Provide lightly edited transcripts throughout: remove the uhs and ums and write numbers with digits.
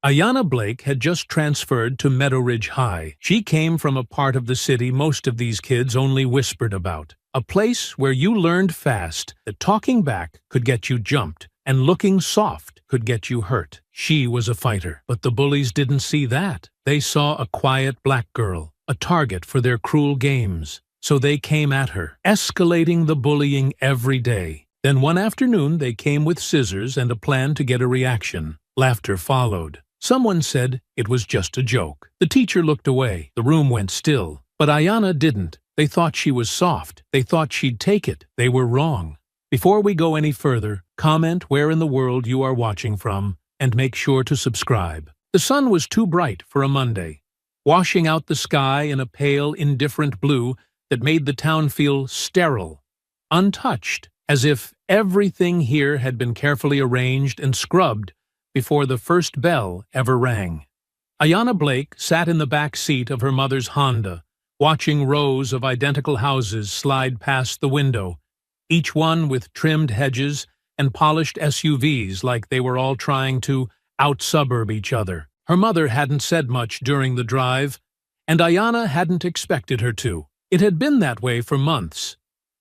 Ayanna Blake had just transferred to Meadow Ridge High. She came from a part of the city most of these kids only whispered about. A place where you learned fast that talking back could get you jumped and looking soft could get you hurt. She was a fighter, but the bullies didn't see that. They saw a quiet black girl, a target for their cruel games. So they came at her, escalating the bullying every day. Then one afternoon they came with scissors and a plan to get a reaction. Laughter followed. Someone said it was just a joke. The teacher looked away. The room went still. But Ayanna didn't. They thought she was soft. They thought she'd take it. They were wrong. Before we go any further, comment where in the world you are watching from, and make sure to subscribe. The sun was too bright for a Monday, washing out the sky in a pale, indifferent blue that made the town feel sterile, untouched, as if everything here had been carefully arranged and scrubbed before the first bell ever rang. Ayanna Blake sat in the back seat of her mother's Honda, watching rows of identical houses slide past the window, each one with trimmed hedges and polished SUVs like they were all trying to out-suburb each other. Her mother hadn't said much during the drive, and Ayanna hadn't expected her to. It had been that way for months.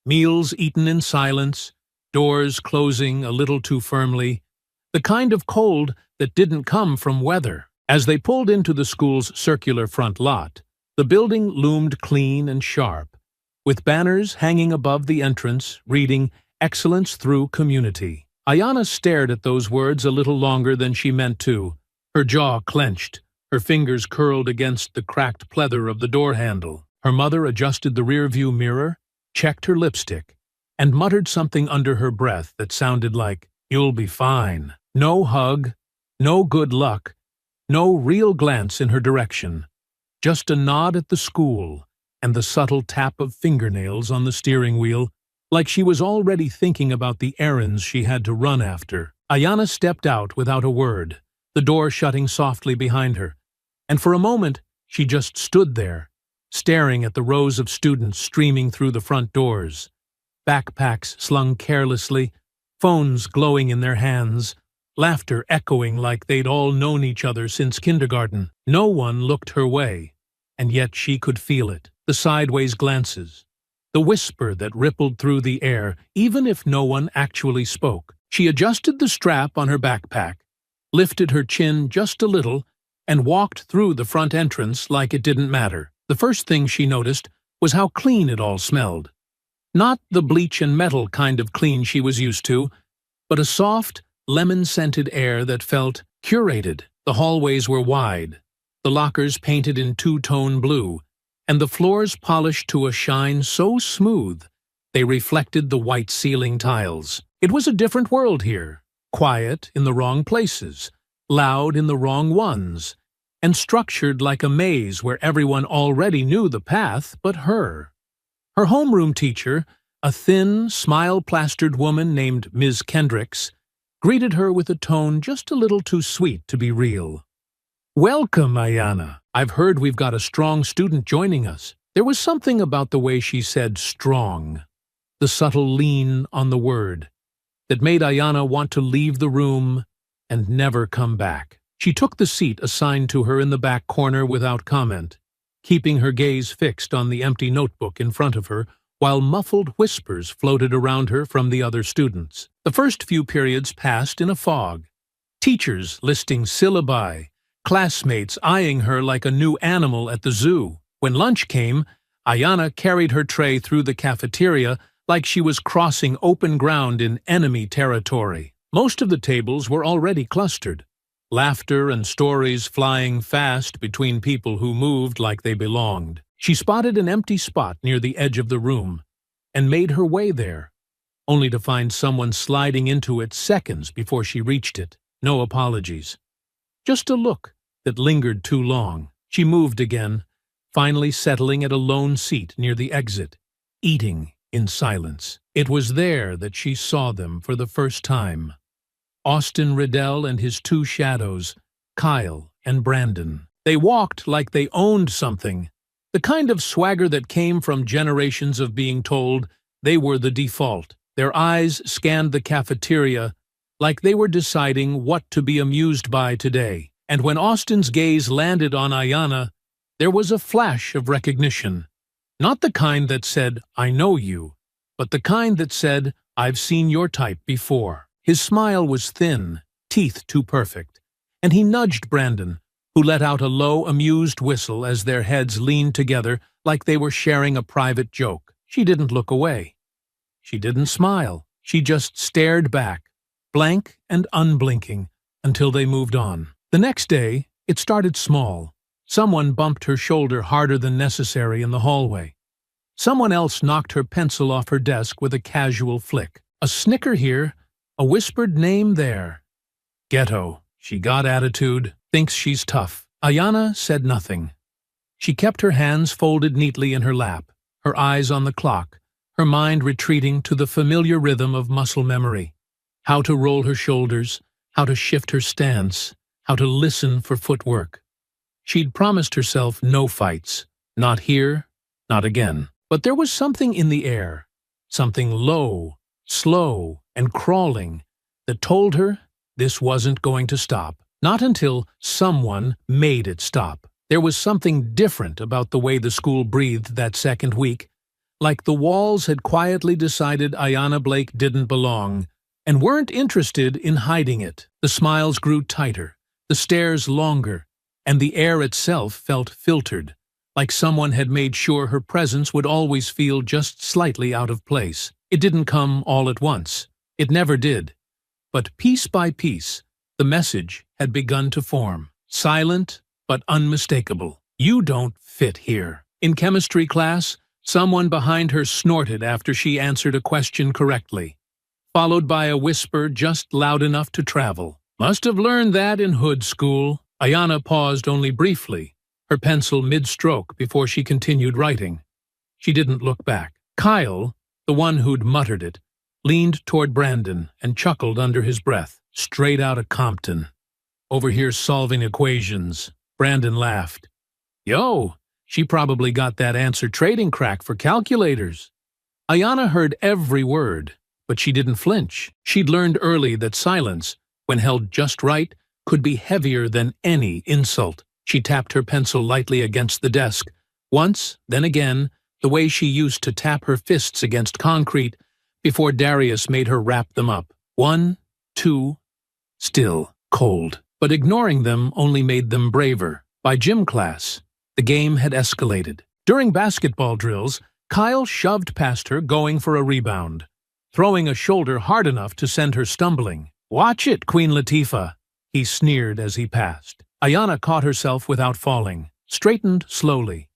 Meals eaten in silence, doors closing a little too firmly, the kind of cold that didn't come from weather. As they pulled into the school's circular front lot, the building loomed clean and sharp, with banners hanging above the entrance reading "Excellence Through Community." Ayanna stared at those words a little longer than she meant to, her jaw clenched, her fingers curled against the cracked pleather of the door handle. Her mother adjusted the rearview mirror, checked her lipstick, and muttered something under her breath that sounded like, "You'll be fine." No hug, no good luck, no real glance in her direction. Just a nod at the school and the subtle tap of fingernails on the steering wheel, like she was already thinking about the errands she had to run after. Ayanna stepped out without a word, the door shutting softly behind her, and for a moment she just stood there, staring at the rows of students streaming through the front doors, backpacks slung carelessly, phones glowing in their hands, laughter echoing like they'd all known each other since kindergarten. No one looked her way, and yet she could feel it, the sideways glances, the whisper that rippled through the air, even if no one actually spoke. She adjusted the strap on her backpack, lifted her chin just a little, and walked through the front entrance like it didn't matter. The first thing she noticed was how clean it all smelled. Not the bleach and metal kind of clean she was used to, but a soft, lemon-scented air that felt curated. The hallways were wide, the lockers painted in two-tone blue, and the floors polished to a shine so smooth they reflected the white ceiling tiles. It was a different world here, quiet in the wrong places, loud in the wrong ones, and structured like a maze where everyone already knew the path but her. Her homeroom teacher, a thin, smile-plastered woman named Ms. Kendricks, greeted her with a tone just a little too sweet to be real. "Welcome, Ayanna. I've heard we've got a strong student joining us." There was something about the way she said strong, the subtle lean on the word, that made Ayanna want to leave the room and never come back. She took the seat assigned to her in the back corner without comment, keeping her gaze fixed on the empty notebook in front of her, while muffled whispers floated around her from the other students. The first few periods passed in a fog. Teachers listing syllabi, classmates eyeing her like a new animal at the zoo. When lunch came, Ayanna carried her tray through the cafeteria like she was crossing open ground in enemy territory. Most of the tables were already clustered, laughter and stories flying fast between people who moved like they belonged. She spotted an empty spot near the edge of the room and made her way there, only to find someone sliding into it seconds before she reached it. No apologies. Just a look that lingered too long. She moved again, finally settling at a lone seat near the exit, eating in silence. It was there that she saw them for the first time. Austin Riddell and his two shadows, Kyle and Brandon. They walked like they owned something, the kind of swagger that came from generations of being told they were the default. Their eyes scanned the cafeteria like they were deciding what to be amused by today. And when Austin's gaze landed on Ayanna, there was a flash of recognition. Not the kind that said, "I know you," but the kind that said, "I've seen your type before." His smile was thin, teeth too perfect, and he nudged Brandon, who let out a low, amused whistle as their heads leaned together like they were sharing a private joke. She didn't look away. She didn't smile. She just stared back, blank and unblinking, until they moved on. The next day, it started small. Someone bumped her shoulder harder than necessary in the hallway. Someone else knocked her pencil off her desk with a casual flick. A snicker here, a whispered name there. Ghetto. She got attitude, thinks she's tough. Ayanna said nothing. She kept her hands folded neatly in her lap, her eyes on the clock, her mind retreating to the familiar rhythm of muscle memory. How to roll her shoulders, how to shift her stance, how to listen for footwork. She'd promised herself no fights, not here, not again. But there was something in the air, something low, slow, and crawling, that told her this wasn't going to stop. Not until someone made it stop. There was something different about the way the school breathed that second week, like the walls had quietly decided Ayanna Blake didn't belong, and weren't interested in hiding it. The smiles grew tighter, the stares longer, and the air itself felt filtered, like someone had made sure her presence would always feel just slightly out of place. It didn't come all at once. It never did. But piece by piece, the message had begun to form, silent but unmistakable. You don't fit here. In chemistry class, someone behind her snorted after she answered a question correctly, followed by a whisper just loud enough to travel. Must have learned that in hood school. Ayanna paused only briefly, her pencil mid-stroke before she continued writing. She didn't look back. Kyle, the one who'd muttered it, leaned toward Brandon and chuckled under his breath. Straight out of Compton. Over here solving equations. Brandon laughed. Yo, she probably got that answer trading crack for calculators. Ayanna heard every word, but she didn't flinch. She'd learned early that silence, when held just right, could be heavier than any insult. She tapped her pencil lightly against the desk, once, then again, the way she used to tap her fists against concrete before Darius made her wrap them up. 1, 2, still, cold. But ignoring them only made them braver. By gym class, the game had escalated. During basketball drills, Kyle shoved past her, going for a rebound, throwing a shoulder hard enough to send her stumbling. Watch it, Queen Latifah, he sneered as he passed. Ayanna caught herself without falling, straightened slowly,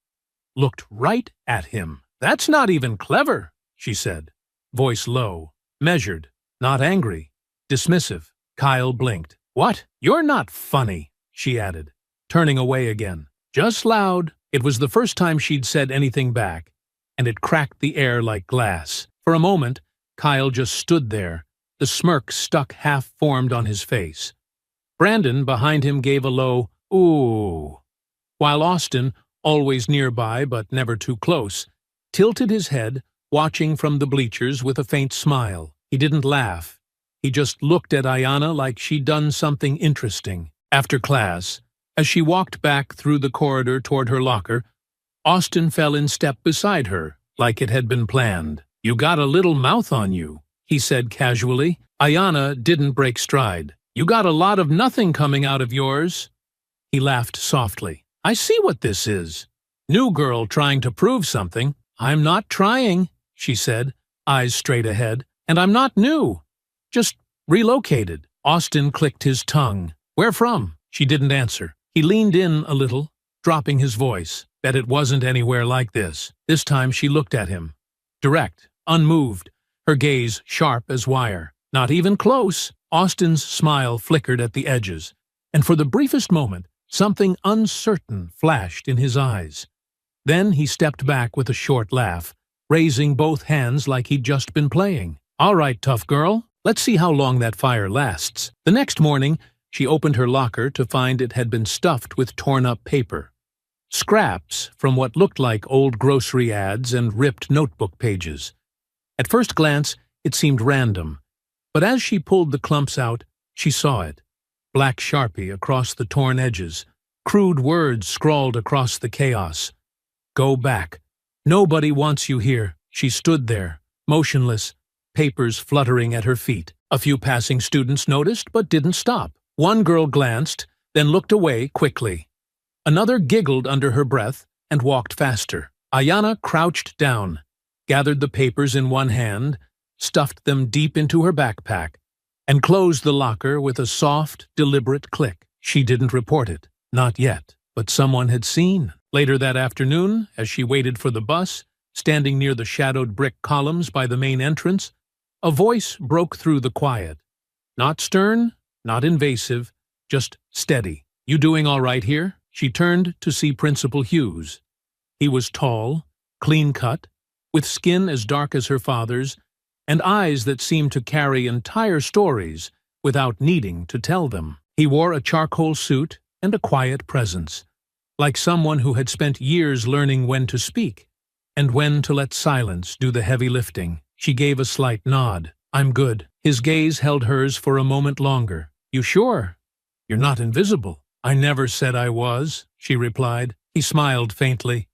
looked right at him. That's not even clever, she said, voice low, measured, not angry, dismissive. Kyle blinked. What? You're not funny, she added, turning away again. Just loud. It was the first time she'd said anything back, and it cracked the air like glass. For a moment, Kyle just stood there, the smirk stuck half-formed on his face. Brandon, behind him, gave a low, ooh, while Austin, always nearby but never too close, tilted his head, watching from the bleachers with a faint smile. He didn't laugh. He just looked at Ayanna like she'd done something interesting. After class, as she walked back through the corridor toward her locker, Austin fell in step beside her, like it had been planned. You got a little mouth on you, he said casually. Ayanna didn't break stride. You got a lot of nothing coming out of yours. He laughed softly. I see what this is. New girl trying to prove something. I'm not trying, she said, eyes straight ahead. And I'm not new. Just relocated. Austin clicked his tongue. Where from? She didn't answer. He leaned in a little, dropping his voice. Bet it wasn't anywhere like this. This time she looked at him. Direct, unmoved, her gaze sharp as wire. Not even close. Austin's smile flickered at the edges, and for the briefest moment, something uncertain flashed in his eyes. Then he stepped back with a short laugh, raising both hands like he'd just been playing. All right, tough girl. Let's see how long that fire lasts. The next morning, she opened her locker to find it had been stuffed with torn-up paper. Scraps from what looked like old grocery ads and ripped notebook pages. At first glance, it seemed random, but as she pulled the clumps out, she saw it. black Sharpie across the torn edges, crude words scrawled across the chaos. Go back. Nobody wants you here. She stood there, motionless, papers fluttering at her feet. A few passing students noticed but didn't stop. One girl glanced, then looked away quickly. Another giggled under her breath and walked faster. Ayanna crouched down, gathered the papers in one hand, stuffed them deep into her backpack, and closed the locker with a soft, deliberate click. She didn't report it. Not yet. But someone had seen. Later that afternoon, as she waited for the bus, standing near the shadowed brick columns by the main entrance, a voice broke through the quiet. Not stern, not invasive, just steady. You doing all right here? She turned to see Principal Hughes. He was tall, clean-cut, with skin as dark as her father's, and eyes that seemed to carry entire stories without needing to tell them. He wore a charcoal suit and a quiet presence, like someone who had spent years learning when to speak and when to let silence do the heavy lifting. She gave a slight nod. I'm good. His gaze held hers for a moment longer. You sure? You're not invisible. I never said I was, she replied. He smiled faintly.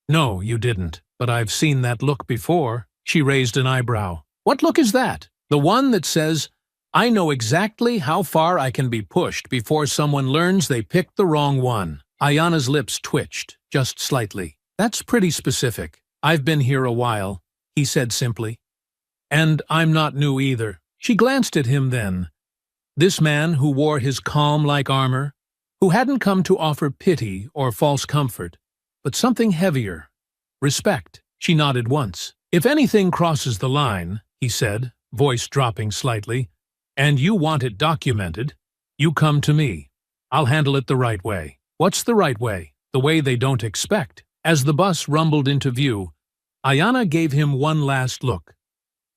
No, you didn't, but I've seen that look before. She raised an eyebrow. What look is that? The one that says, I know exactly how far I can be pushed before someone learns they picked the wrong one. Ayanna's lips twitched, just slightly. That's pretty specific. I've been here a while, he said simply. And I'm not new either. She glanced at him then. This man who wore his calm-like armor, who hadn't come to offer pity or false comfort, but something heavier. Respect. She nodded once. If anything crosses the line, he said, voice dropping slightly, and you want it documented, you come to me. I'll handle it the right way. What's the right way? The way they don't expect. As the bus rumbled into view, Ayanna gave him one last look.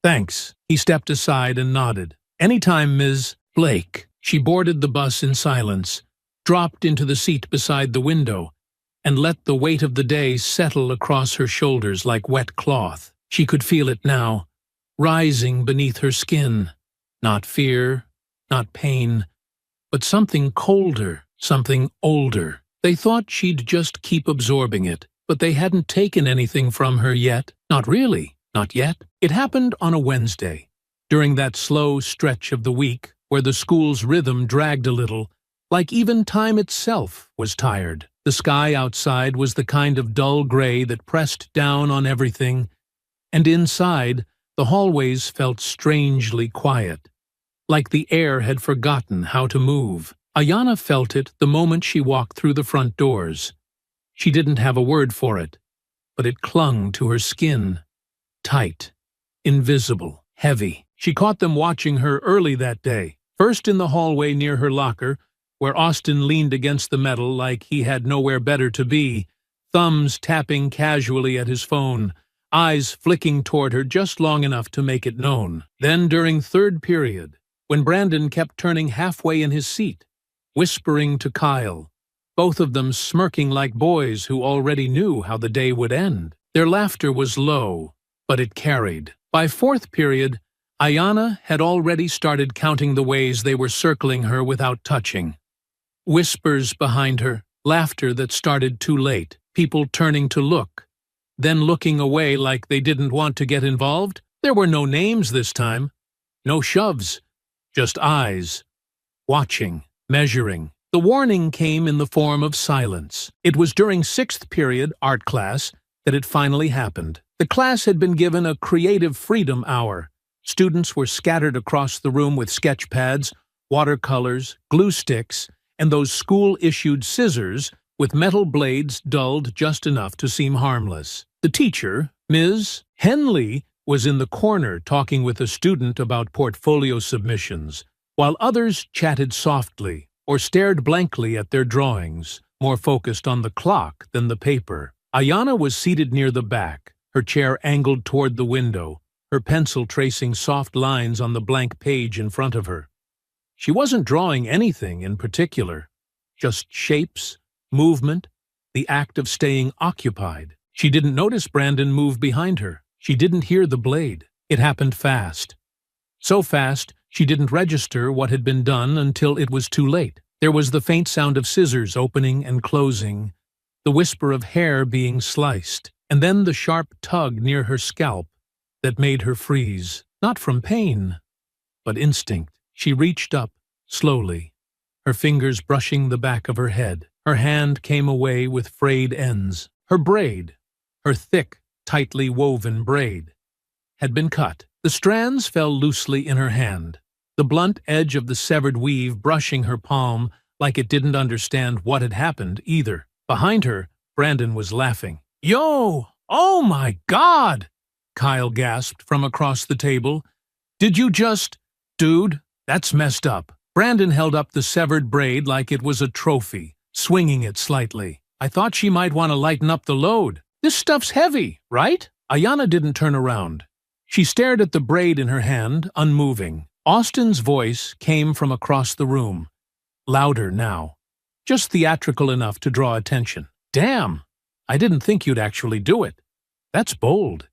Thanks. He stepped aside and nodded. Anytime, Ms. Blake. She boarded the bus in silence, dropped into the seat beside the window, and let the weight of the day settle across her shoulders like wet cloth. She could feel it now, rising beneath her skin. Not fear, not pain, but something colder, something older. They thought she'd just keep absorbing it, but they hadn't taken anything from her yet. Not really, not yet. It happened on a Wednesday, during that slow stretch of the week where the school's rhythm dragged a little, like even time itself was tired. The sky outside was the kind of dull gray that pressed down on everything, and inside, the hallways felt strangely quiet, like the air had forgotten how to move. Ayanna felt it the moment she walked through the front doors. She didn't have a word for it, but it clung to her skin. Tight, invisible, heavy. She caught them watching her early that day, first in the hallway near her locker, where Austin leaned against the metal like he had nowhere better to be, thumbs tapping casually at his phone, eyes flicking toward her just long enough to make it known. Then during third period, when Brandon kept turning halfway in his seat, whispering to Kyle, both of them smirking like boys who already knew how the day would end. Their laughter was low, but it carried. By fourth period, Ayanna had already started counting the ways they were circling her without touching. Whispers behind her, laughter that started too late, people turning to look, then looking away like they didn't want to get involved. There were no names this time, no shoves, just eyes, watching, measuring. The warning came in the form of silence. It was during sixth period art class that it finally happened. The class had been given a creative freedom hour. Students were scattered across the room with sketch pads, watercolors, glue sticks, and those school-issued scissors with metal blades dulled just enough to seem harmless. The teacher, Ms. Henley, was in the corner talking with a student about portfolio submissions, while others chatted softly or stared blankly at their drawings, more focused on the clock than the paper. Ayanna was seated near the back, her chair angled toward the window, her pencil tracing soft lines on the blank page in front of her. She wasn't drawing anything in particular, just shapes, movement, the act of staying occupied. She didn't notice Brandon move behind her. She didn't hear the blade. It happened fast. So fast, She didn't register what had been done until it was too late. There was the faint sound of scissors opening and closing, the whisper of hair being sliced, and then the sharp tug near her scalp that made her freeze, not from pain, but instinct. She reached up, slowly, her fingers brushing the back of her head. Her hand came away with frayed ends. Her braid, her thick, tightly woven braid, had been cut. The strands fell loosely in her hand, the blunt edge of the severed weave brushing her palm like it didn't understand what had happened either. Behind her, Brandon was laughing. "Yo! Oh my God!" Kyle gasped from across the table. "Did you just... Dude, that's messed up." Brandon held up the severed braid like it was a trophy, swinging it slightly. "I thought she might want to lighten up the load. This stuff's heavy, right?" Ayanna didn't turn around. She stared at the braid in her hand, unmoving. Austin's voice came from across the room, louder now, just theatrical enough to draw attention. "Damn, I didn't think you'd actually do it. That's bold.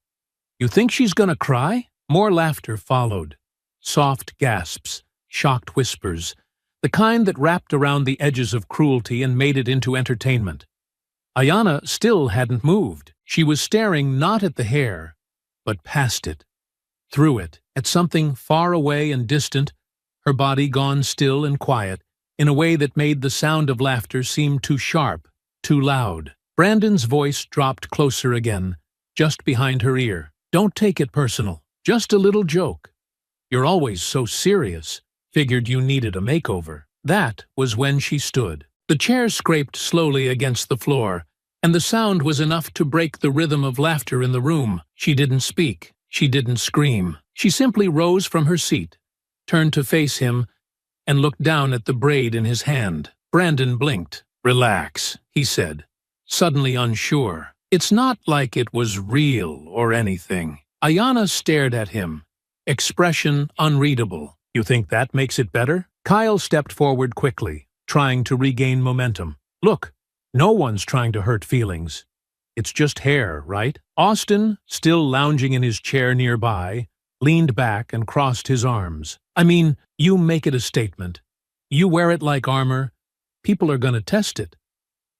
You think she's gonna cry?" More laughter followed. Soft gasps, shocked whispers, the kind that wrapped around the edges of cruelty and made it into entertainment. Ayanna still hadn't moved. She was staring not at the hair, but past it, through it, at something far away and distant, her body gone still and quiet, in a way that made the sound of laughter seem too sharp, too loud. Brandon's voice dropped closer again, just behind her ear. "Don't take it personal. Just a little joke. You're always so serious. Figured you needed a makeover." That was when she stood. The chair scraped slowly against the floor, and the sound was enough to break the rhythm of laughter in the room. She didn't speak. She didn't scream. She simply rose from her seat, turned to face him, and looked down at the braid in his hand. Brandon blinked. "Relax," he said, suddenly unsure. "It's not like it was real or anything." Ayanna stared at him, expression unreadable. "You think that makes it better?" Kyle stepped forward quickly, trying to regain momentum. "Look, no one's trying to hurt feelings. It's just hair, right?" Austin, still lounging in his chair nearby, leaned back and crossed his arms. "I mean, you make it a statement. You wear it like armor. People are gonna test it.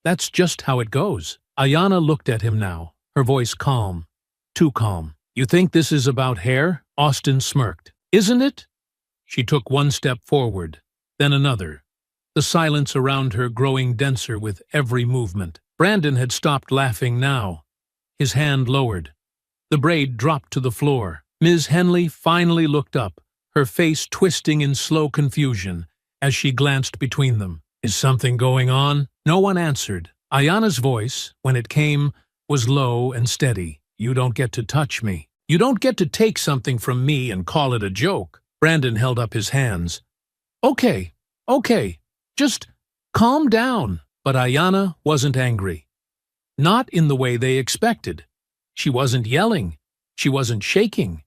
That's just how it goes." Ayanna looked at him now, her voice calm, too calm. "You think this is about hair?" Austin smirked. "Isn't it?" She took one step forward, then another, the silence around her growing denser with every movement. Brandon had stopped laughing now, his hand lowered. The braid dropped to the floor. Ms. Henley finally looked up, her face twisting in slow confusion as she glanced between them. "Is something going on?" No one answered. Ayanna's voice, when it came, was low and steady. "You don't get to touch me. You don't get to take something from me and call it a joke." Brandon held up his hands. Okay, just calm down." But Ayanna wasn't angry. Not in the way they expected. She wasn't yelling. She wasn't shaking.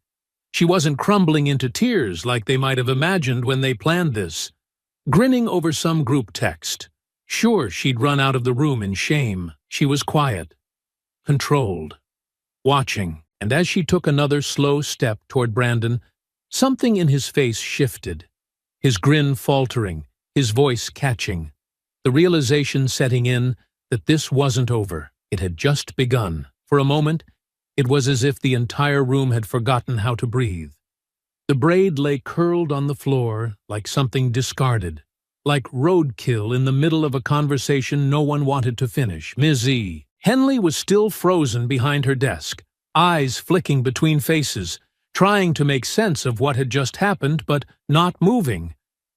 She wasn't crumbling into tears like they might have imagined when they planned this, grinning over some group text. Sure, she'd run out of the room in shame. She was quiet, controlled, watching, and as she took another slow step toward Brandon, something in his face shifted, his grin faltering, his voice catching, the realization setting in that this wasn't over. It had just begun. For a moment, it was as if the entire room had forgotten how to breathe. The braid lay curled on the floor like something discarded, like roadkill in the middle of a conversation no one wanted to finish. Ms. E. Henley was still frozen behind her desk, eyes flicking between faces, trying to make sense of what had just happened, but not moving,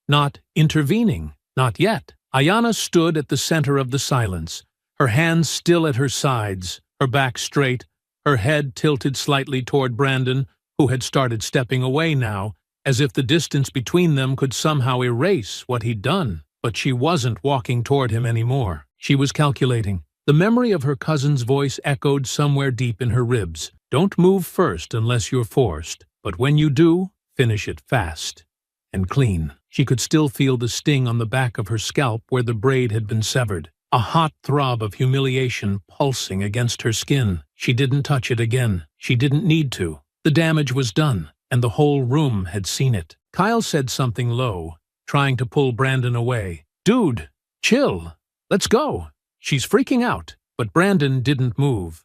not intervening, not yet. Ayanna stood at the center of the silence, her hands still at her sides, her back straight, her head tilted slightly toward Brandon, who had started stepping away now, as if the distance between them could somehow erase what he'd done. But she wasn't walking toward him anymore. She was calculating. The memory of her cousin's voice echoed somewhere deep in her ribs. "Don't move first unless you're forced, but when you do, finish it fast and clean." She could still feel the sting on the back of her scalp where the braid had been severed, a hot throb of humiliation pulsing against her skin. She didn't touch it again. She didn't need to. The damage was done, and the whole room had seen it. Kyle said something low, trying to pull Brandon away. "Dude, chill. Let's go." She's freaking out, but Brandon didn't move.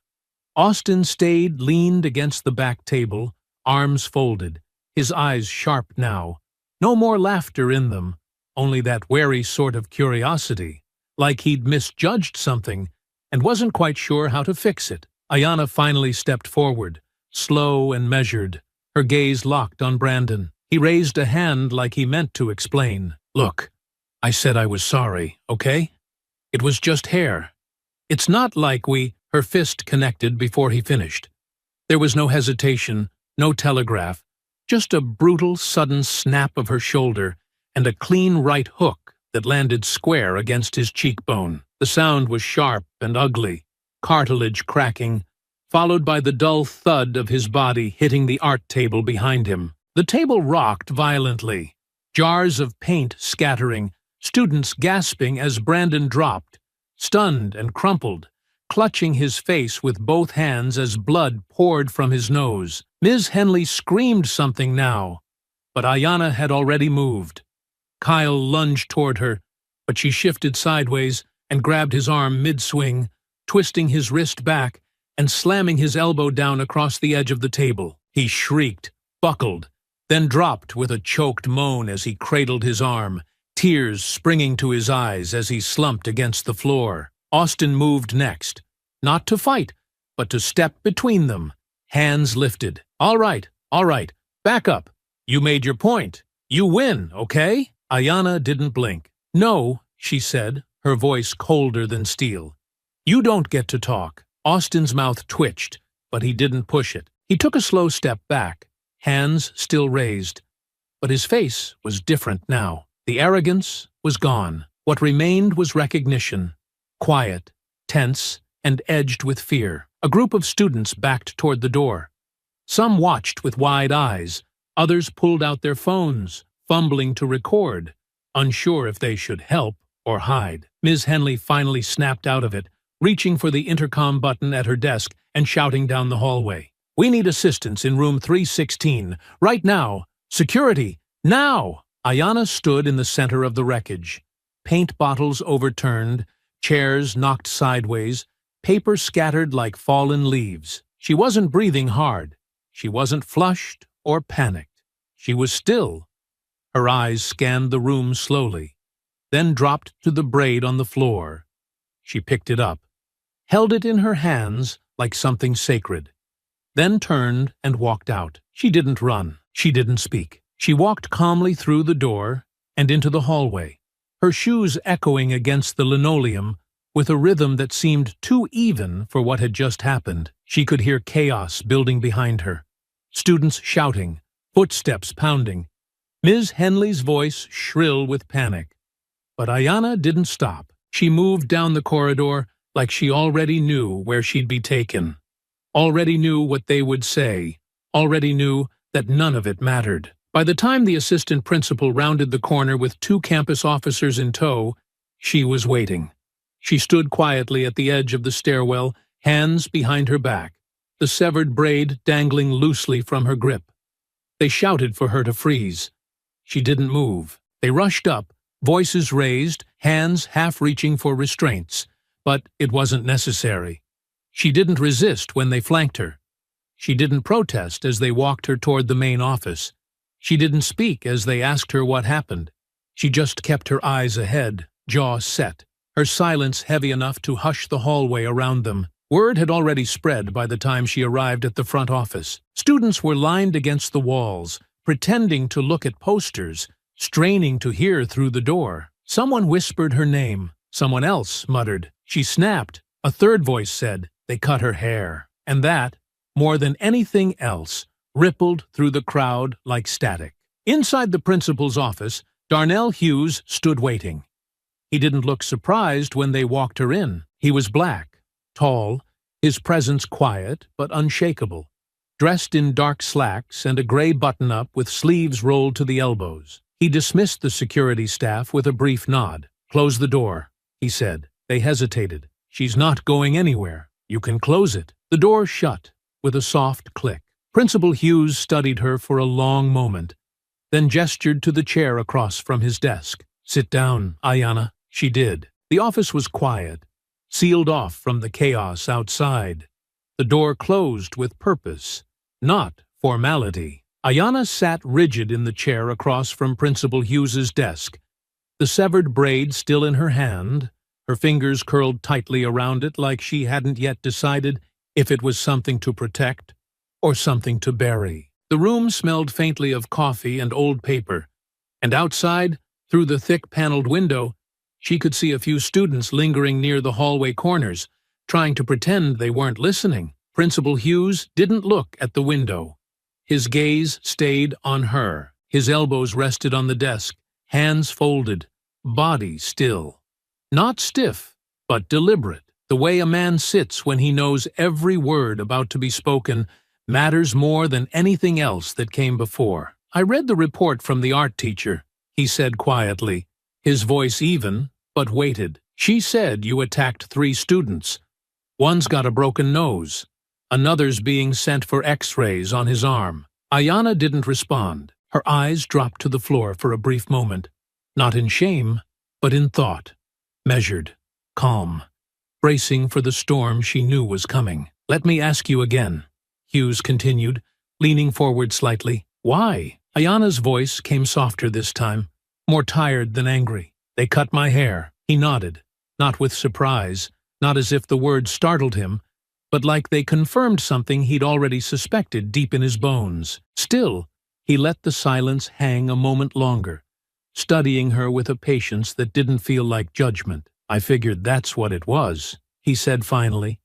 Austin stayed leaned against the back table, arms folded, his eyes sharp now. No more laughter in them, only that wary sort of curiosity, like he'd misjudged something and wasn't quite sure how to fix it. Ayanna finally stepped forward, slow and measured, her gaze locked on Brandon. He raised a hand like he meant to explain. "Look, I said I was sorry, okay? It was just hair. It's not like we—" Her fist connected before he finished. There was no hesitation, no telegraph, just a brutal, sudden snap of her shoulder and a clean right hook that landed square against his cheekbone. The sound was sharp and ugly, cartilage cracking, followed by the dull thud of his body hitting the art table behind him. The table rocked violently, jars of paint scattering, students gasping as Brandon dropped, stunned and crumpled, clutching his face with both hands as blood poured from his nose. Ms. Henley screamed something now, but Ayanna had already moved. Kyle lunged toward her, but she shifted sideways and grabbed his arm mid-swing, twisting his wrist back and slamming his elbow down across the edge of the table. He shrieked, buckled, then dropped with a choked moan as he cradled his arm, tears springing to his eyes as he slumped against the floor. Austin moved next, not to fight, but to step between them, hands lifted. All right, back up. You made your point. You win, okay?" Ayanna didn't blink. "No," she said, her voice colder than steel. "You don't get to talk." Austin's mouth twitched, but he didn't push it. He took a slow step back, hands still raised. But his face was different now. The arrogance was gone. What remained was recognition. Quiet, tense, and edged with fear. A group of students backed toward the door. Some watched with wide eyes, others pulled out their phones, fumbling to record, unsure if they should help or hide. Ms. Henley finally snapped out of it, reaching for the intercom button at her desk and shouting down the hallway. "We need assistance in room 316, right now! Security, now!" Ayanna stood in the center of the wreckage. Paint bottles overturned, chairs knocked sideways, paper scattered like fallen leaves. She wasn't breathing hard. She wasn't flushed or panicked. She was still. Her eyes scanned the room slowly, then dropped to the braid on the floor. She picked it up, held it in her hands like something sacred, then turned and walked out. She didn't run. She didn't speak. She walked calmly through the door and into the hallway, her shoes echoing against the linoleum with a rhythm that seemed too even for what had just happened. She could hear chaos building behind her, students shouting, footsteps pounding, Ms. Henley's voice shrill with panic. But Ayanna didn't stop. She moved down the corridor like she already knew where she'd be taken, already knew what they would say, already knew that none of it mattered. By the time the assistant principal rounded the corner with 2 campus officers in tow, she was waiting. She stood quietly at the edge of the stairwell, hands behind her back, the severed braid dangling loosely from her grip. They shouted for her to freeze. She didn't move. They rushed up, voices raised, hands half reaching for restraints, but it wasn't necessary. She didn't resist when they flanked her. She didn't protest as they walked her toward the main office. She didn't speak as they asked her what happened. She just kept her eyes ahead, jaw set, her silence heavy enough to hush the hallway around them. Word had already spread by the time she arrived at the front office. Students were lined against the walls, pretending to look at posters, straining to hear through the door. Someone whispered her name. Someone else muttered. She snapped. A third voice said, "They cut her hair." And that, more than anything else, rippled through the crowd like static. Inside the principal's office, Darnell Hughes stood waiting. He didn't look surprised when they walked her in. He was black, tall, his presence quiet but unshakable, dressed in dark slacks and a gray button-up with sleeves rolled to the elbows. He dismissed the security staff with a brief nod. "Close the door," he said. They hesitated. "She's not going anywhere. You can close it." The door shut with a soft click. Principal Hughes studied her for a long moment, then gestured to the chair across from his desk. "Sit down, Ayana." She did. The office was quiet, sealed off from the chaos outside. The door closed with purpose, not formality. Ayana sat rigid in the chair across from Principal Hughes's desk, the severed braid still in her hand, her fingers curled tightly around it like she hadn't yet decided if it was something to protect or something to bury. The room smelled faintly of coffee and old paper, and outside, through the thick paneled window, she could see a few students lingering near the hallway corners, trying to pretend they weren't listening. Principal Hughes didn't look at the window. His gaze stayed on her. His elbows rested on the desk, hands folded, body still. Not stiff, but deliberate. The way a man sits when he knows every word about to be spoken matters more than anything else that came before. "I read the report from the art teacher," he said quietly, his voice even, but weighted. "She said you attacked 3 students. One's got a broken nose. Another's being sent for x-rays on his arm." Ayana didn't respond. Her eyes dropped to the floor for a brief moment, not in shame, but in thought. Measured, calm, bracing for the storm she knew was coming. "Let me ask you again," Hughes continued, leaning forward slightly. "Why?" Ayana's voice came softer this time, more tired than angry. "They cut my hair." He nodded, not with surprise, not as if the words startled him, but like they confirmed something he'd already suspected deep in his bones. Still, he let the silence hang a moment longer, studying her with a patience that didn't feel like judgment. "I figured that's what it was," he said finally.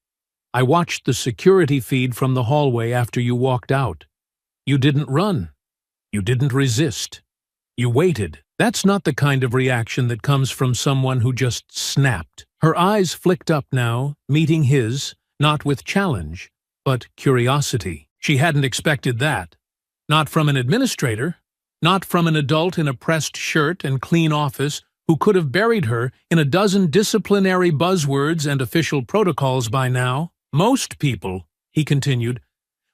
"I watched the security feed from the hallway after you walked out. You didn't run. You didn't resist. You waited. That's not the kind of reaction that comes from someone who just snapped." Her eyes flicked up now, meeting his, not with challenge, but curiosity. She hadn't expected that. Not from an administrator, not from an adult in a pressed shirt and clean office who could have buried her in a dozen disciplinary buzzwords and official protocols by now. "Most people," he continued,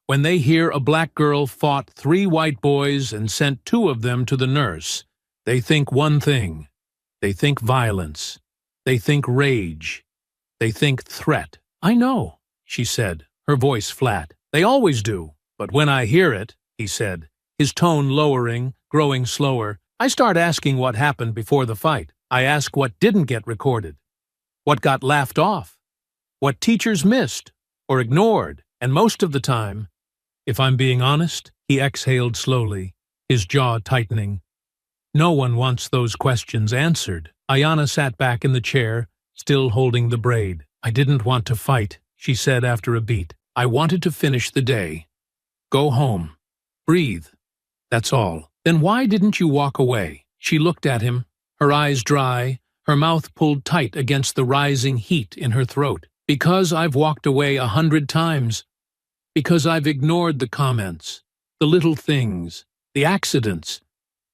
"when they hear a black girl fought 3 white boys and sent 2 of them to the nurse, they think one thing. They think violence. They think rage. They think threat." "I know," she said, her voice flat. "They always do. But when I hear it," he said, his tone lowering, growing slower, "I start asking what happened before the fight. I ask what didn't get recorded, what got laughed off, what teachers missed or ignored, and most of the time, if I'm being honest," he exhaled slowly, his jaw tightening, "no one wants those questions answered." Ayana sat back in the chair, still holding the braid. "I didn't want to fight," she said after a beat. "I wanted to finish the day. Go home. Breathe. That's all." "Then why didn't you walk away?" She looked at him, her eyes dry, her mouth pulled tight against the rising heat in her throat. "Because I've walked away 100 times. Because I've ignored the comments, the little things, the accidents.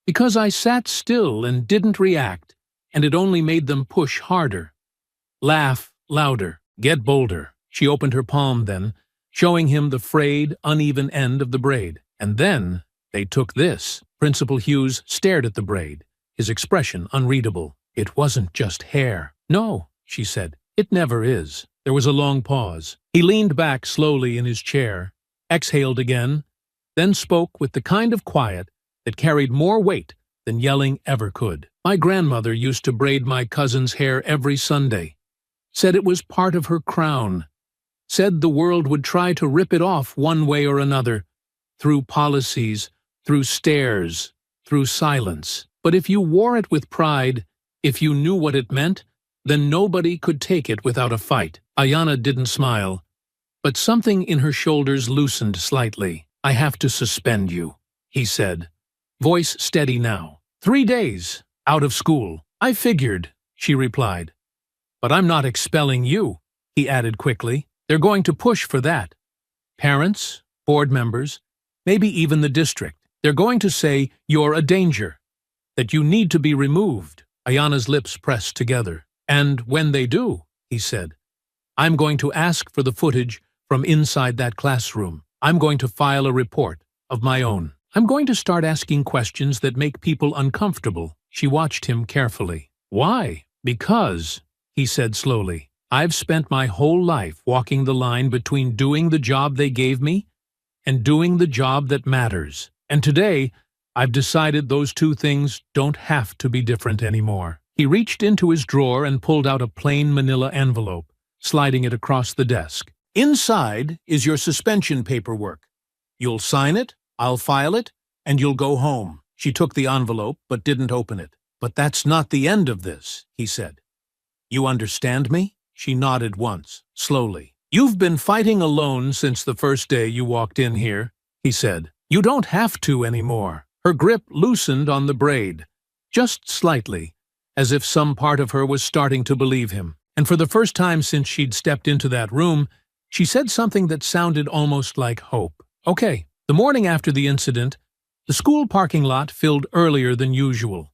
Because I sat still and didn't react, and it only made them push harder. Laugh louder. Get bolder." She opened her palm then, showing him the frayed, uneven end of the braid. "And then they took this." Principal Hughes stared at the braid, his expression unreadable. "It wasn't just hair." "No," she said. "It never is." There was a long pause. He leaned back slowly in his chair, exhaled again, then spoke with the kind of quiet that carried more weight than yelling ever could. "My grandmother used to braid my cousin's hair every Sunday. Said it was part of her crown. Said the world would try to rip it off one way or another, through policies, through stares, through silence. But if you wore it with pride, if you knew what it meant, then nobody could take it without a fight." Ayana didn't smile, but something in her shoulders loosened slightly. "I have to suspend you," he said, voice steady now. 3 days, out of school." "I figured," she replied. "But I'm not expelling you," he added quickly. "They're going to push for that. Parents, board members, maybe even the district. They're going to say you're a danger, that you need to be removed." Ayana's lips pressed together. "And when they do," he said, "I'm going to ask for the footage from inside that classroom. I'm going to file a report of my own." I'm going to start asking questions that make people uncomfortable. She watched him carefully. Why? Because, he said slowly, I've spent my whole life walking the line between doing the job they gave me and doing the job that matters. And today, I've decided those two things don't have to be different anymore. He reached into his drawer and pulled out a plain manila envelope, sliding it across the desk. Inside is your suspension paperwork. You'll sign it, I'll file it, and you'll go home. She took the envelope but didn't open it. But that's not the end of this, he said. You understand me? She nodded once, slowly. You've been fighting alone since the first day you walked in here, he said. You don't have to anymore. Her grip loosened on the braid, just slightly, as if some part of her was starting to believe him. And for the first time since she'd stepped into that room, she said something that sounded almost like hope. Okay. The morning after the incident, the school parking lot filled earlier than usual.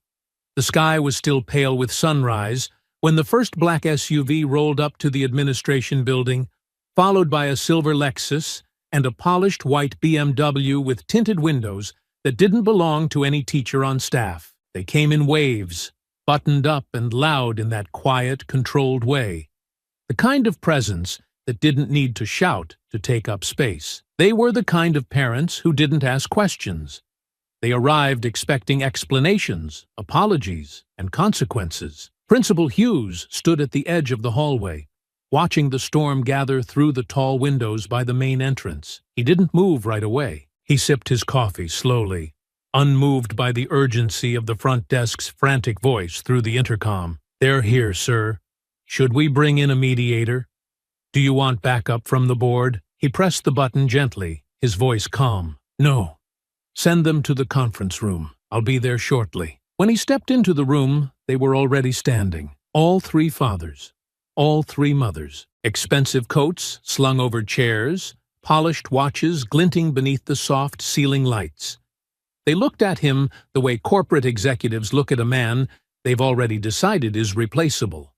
The sky was still pale with sunrise when the first black SUV rolled up to the administration building, followed by a silver Lexus and a polished white BMW with tinted windows that didn't belong to any teacher on staff. They came in waves, buttoned up and loud in that quiet, controlled way. The kind of presence that didn't need to shout to take up space. They were the kind of parents who didn't ask questions. They arrived expecting explanations, apologies, and consequences. Principal Hughes stood at the edge of the hallway, watching the storm gather through the tall windows by the main entrance. He didn't move right away. He sipped his coffee slowly, unmoved by the urgency of the front desk's frantic voice through the intercom. They're here, sir. Should we bring in a mediator? Do you want backup from the board? He pressed the button gently, his voice calm. No. Send them to the conference room. I'll be there shortly. When he stepped into the room, they were already standing. All three fathers, all three mothers. Expensive coats slung over chairs, polished watches glinting beneath the soft ceiling lights. They looked at him the way corporate executives look at a man they've already decided is replaceable.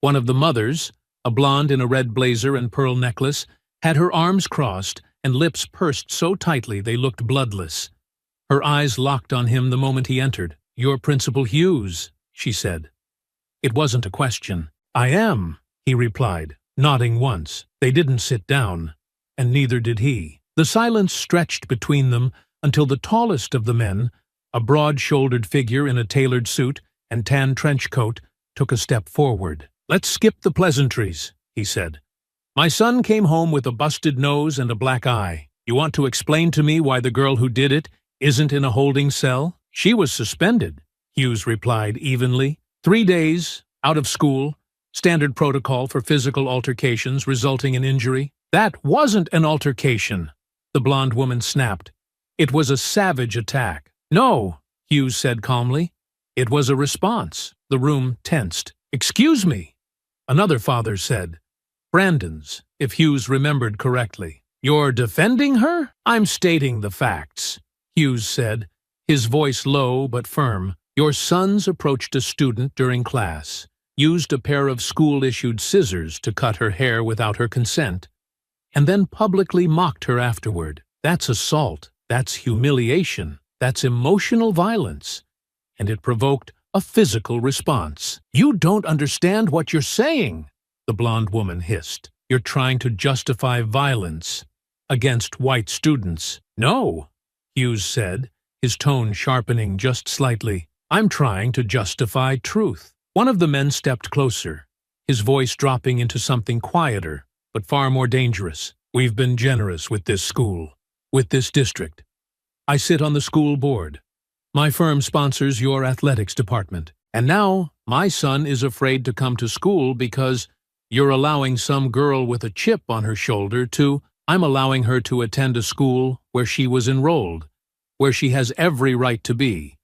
One of the mothers, a blonde in a red blazer and pearl necklace, had her arms crossed and lips pursed so tightly they looked bloodless. Her eyes locked on him the moment he entered. You're Principal Hughes, she said. It wasn't a question. I am, he replied, nodding once. They didn't sit down, and neither did he. The silence stretched between them until the tallest of the men, a broad-shouldered figure in a tailored suit and tan trench coat, took a step forward. Let's skip the pleasantries, he said. My son came home with a busted nose and a black eye. You want to explain to me why the girl who did it isn't in a holding cell? She was suspended, Hughes replied evenly. 3 days, out of school, standard protocol for physical altercations resulting in injury. That wasn't an altercation, the blonde woman snapped. It was a savage attack. No, Hughes said calmly. It was a response. The room tensed. Excuse me, another father said. Brandon's, if Hughes remembered correctly. You're defending her? I'm stating the facts, Hughes said, his voice low but firm. Your sons approached a student during class, used a pair of school-issued scissors to cut her hair without her consent, and then publicly mocked her afterward. That's assault, that's humiliation, that's emotional violence, and it provoked a physical response. You don't understand what you're saying, the blonde woman hissed. You're trying to justify violence against white students. No, Hughes said, his tone sharpening just slightly. I'm trying to justify truth. One of the men stepped closer, his voice dropping into something quieter, but far more dangerous. We've been generous with this school, with this district. I sit on the school board. My firm sponsors your athletics department. And now my son is afraid to come to school because you're allowing some girl with a chip on her shoulder I'm allowing her to attend a school where she was enrolled, where she has every right to be,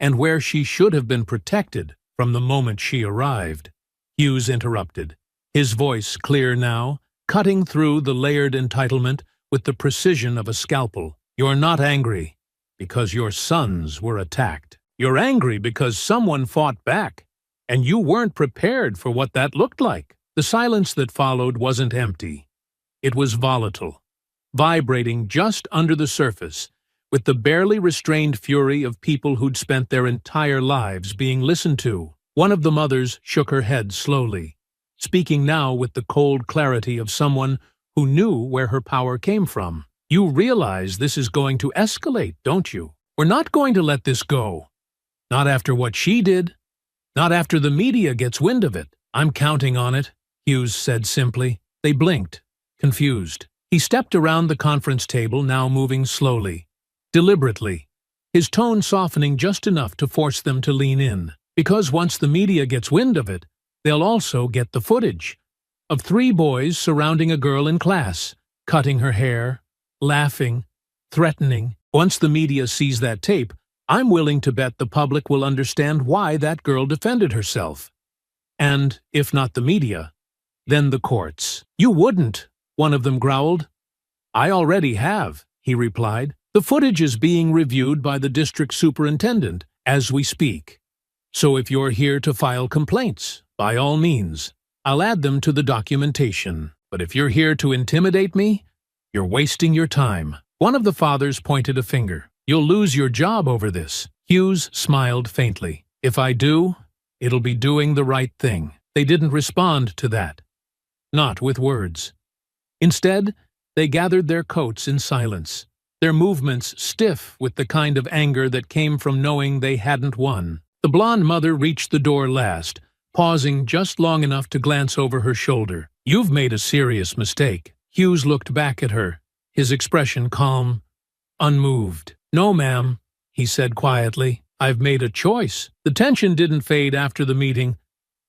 and where she should have been protected from the moment she arrived. Hughes interrupted, his voice clear now, cutting through the layered entitlement with the precision of a scalpel. You're not angry because your sons were attacked. You're angry because someone fought back, and you weren't prepared for what that looked like. The silence that followed wasn't empty. It was volatile, vibrating just under the surface, with the barely restrained fury of people who'd spent their entire lives being listened to. One of the mothers shook her head slowly, speaking now with the cold clarity of someone who knew where her power came from. "You realize this is going to escalate, don't you? We're not going to let this go. Not after what she did. Not after the media gets wind of it." "I'm counting on it," Hughes said simply. They blinked, confused. He stepped around the conference table, now moving slowly, deliberately, his tone softening just enough to force them to lean in. Because once the media gets wind of it, they'll also get the footage of 3 boys surrounding a girl in class, cutting her hair, laughing, threatening. Once the media sees that tape, I'm willing to bet the public will understand why that girl defended herself. And, if not the media, then the courts. "You wouldn't," one of them growled. "I already have," he replied. "The footage is being reviewed by the district superintendent as we speak. So if you're here to file complaints, by all means, I'll add them to the documentation. But if you're here to intimidate me, you're wasting your time." One of the fathers pointed a finger. "You'll lose your job over this." Hughes smiled faintly. "If I do, it'll be doing the right thing." They didn't respond to that. Not with words. Instead, they gathered their coats in silence, their movements stiff with the kind of anger that came from knowing they hadn't won. The blonde mother reached the door last, pausing just long enough to glance over her shoulder. "You've made a serious mistake." Hughes looked back at her, his expression calm, unmoved. "No, ma'am," he said quietly. "I've made a choice." The tension didn't fade after the meeting.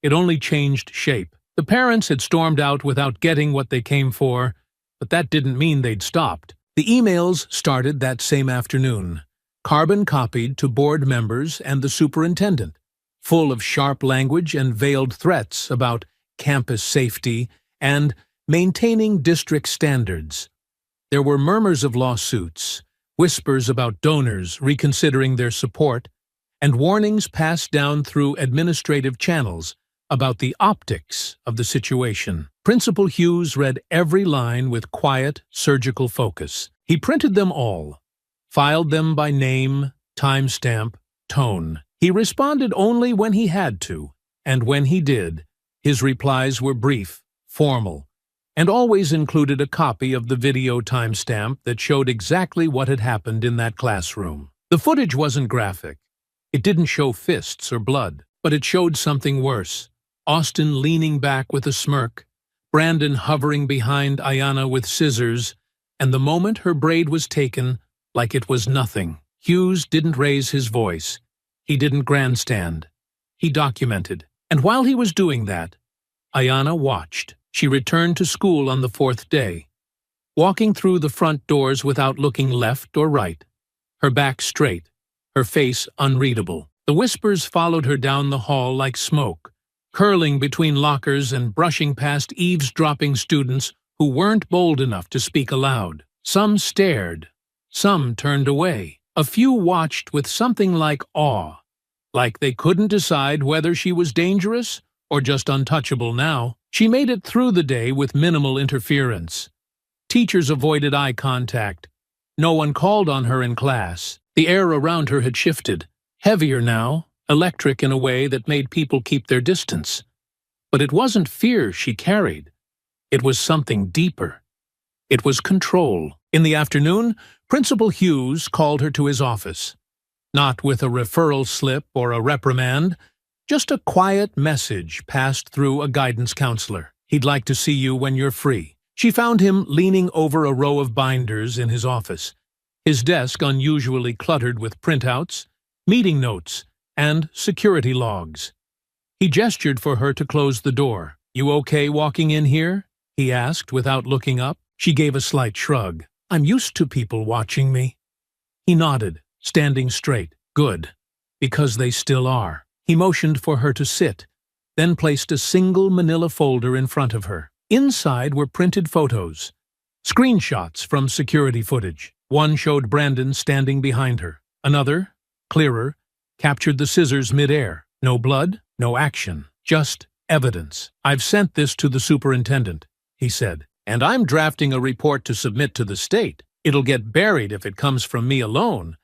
It only changed shape. The parents had stormed out without getting what they came for, but that didn't mean they'd stopped. The emails started that same afternoon, carbon copied to board members and the superintendent, full of sharp language and veiled threats about campus safety and maintaining district standards. There were murmurs of lawsuits, whispers about donors reconsidering their support, and warnings passed down through administrative channels about the optics of the situation. Principal Hughes read every line with quiet, surgical focus. He printed them all, filed them by name, timestamp, tone. He responded only when he had to, and when he did, his replies were brief, formal, and always included a copy of the video timestamp that showed exactly what had happened in that classroom. The footage wasn't graphic. It didn't show fists or blood, but it showed something worse. Austin leaning back with a smirk, Brandon hovering behind Ayanna with scissors, and the moment her braid was taken, like it was nothing. Hughes didn't raise his voice. He didn't grandstand. He documented. And while he was doing that, Ayanna watched. She returned to school on the 4th day, walking through the front doors without looking left or right, her back straight, her face unreadable. The whispers followed her down the hall like smoke, curling between lockers and brushing past eavesdropping students who weren't bold enough to speak aloud. Some stared, some turned away. A few watched with something like awe, like they couldn't decide whether she was dangerous or just untouchable now. She made it through the day with minimal interference. Teachers avoided eye contact. No one called on her in class. The air around her had shifted, heavier now, electric in a way that made people keep their distance. But it wasn't fear she carried. It was something deeper. It was control. In the afternoon, Principal Hughes called her to his office. Not with a referral slip or a reprimand, just a quiet message passed through a guidance counselor. "He'd like to see you when you're free." She found him leaning over a row of binders in his office, his desk unusually cluttered with printouts, meeting notes, and security logs. He gestured for her to close the door. "You okay walking in here?" he asked without looking up. She gave a slight shrug. "I'm used to people watching me." He nodded, standing straight. "Good, because they still are." He motioned for her to sit, then placed a single manila folder in front of her. Inside were printed photos, screenshots from security footage. One showed Brandon standing behind her. Another, clearer, captured the scissors mid-air. No blood, no action, just evidence. "I've sent this to the superintendent," he said, "and I'm drafting a report to submit to the state." It'll get buried if it comes from me alone.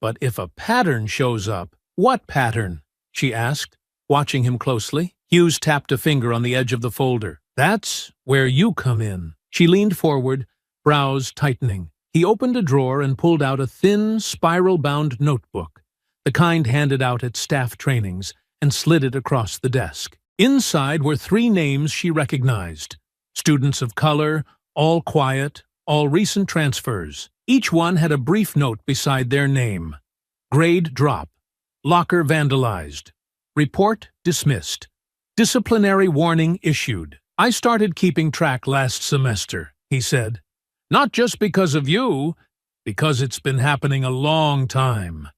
But if a pattern shows up, what pattern? She asked, watching him closely. Hughes tapped a finger on the edge of the folder. That's where you come in. She leaned forward, brows tightening. He opened a drawer and pulled out a thin, spiral-bound notebook, the kind handed out at staff trainings, and slid it across the desk. Inside were 3 names she recognized. Students of color, all quiet, all recent transfers. Each one had a brief note beside their name. Grade drop. Locker vandalized. Report dismissed. Disciplinary warning issued. I started keeping track last semester, he said. Not just because of you, because it's been happening a long time.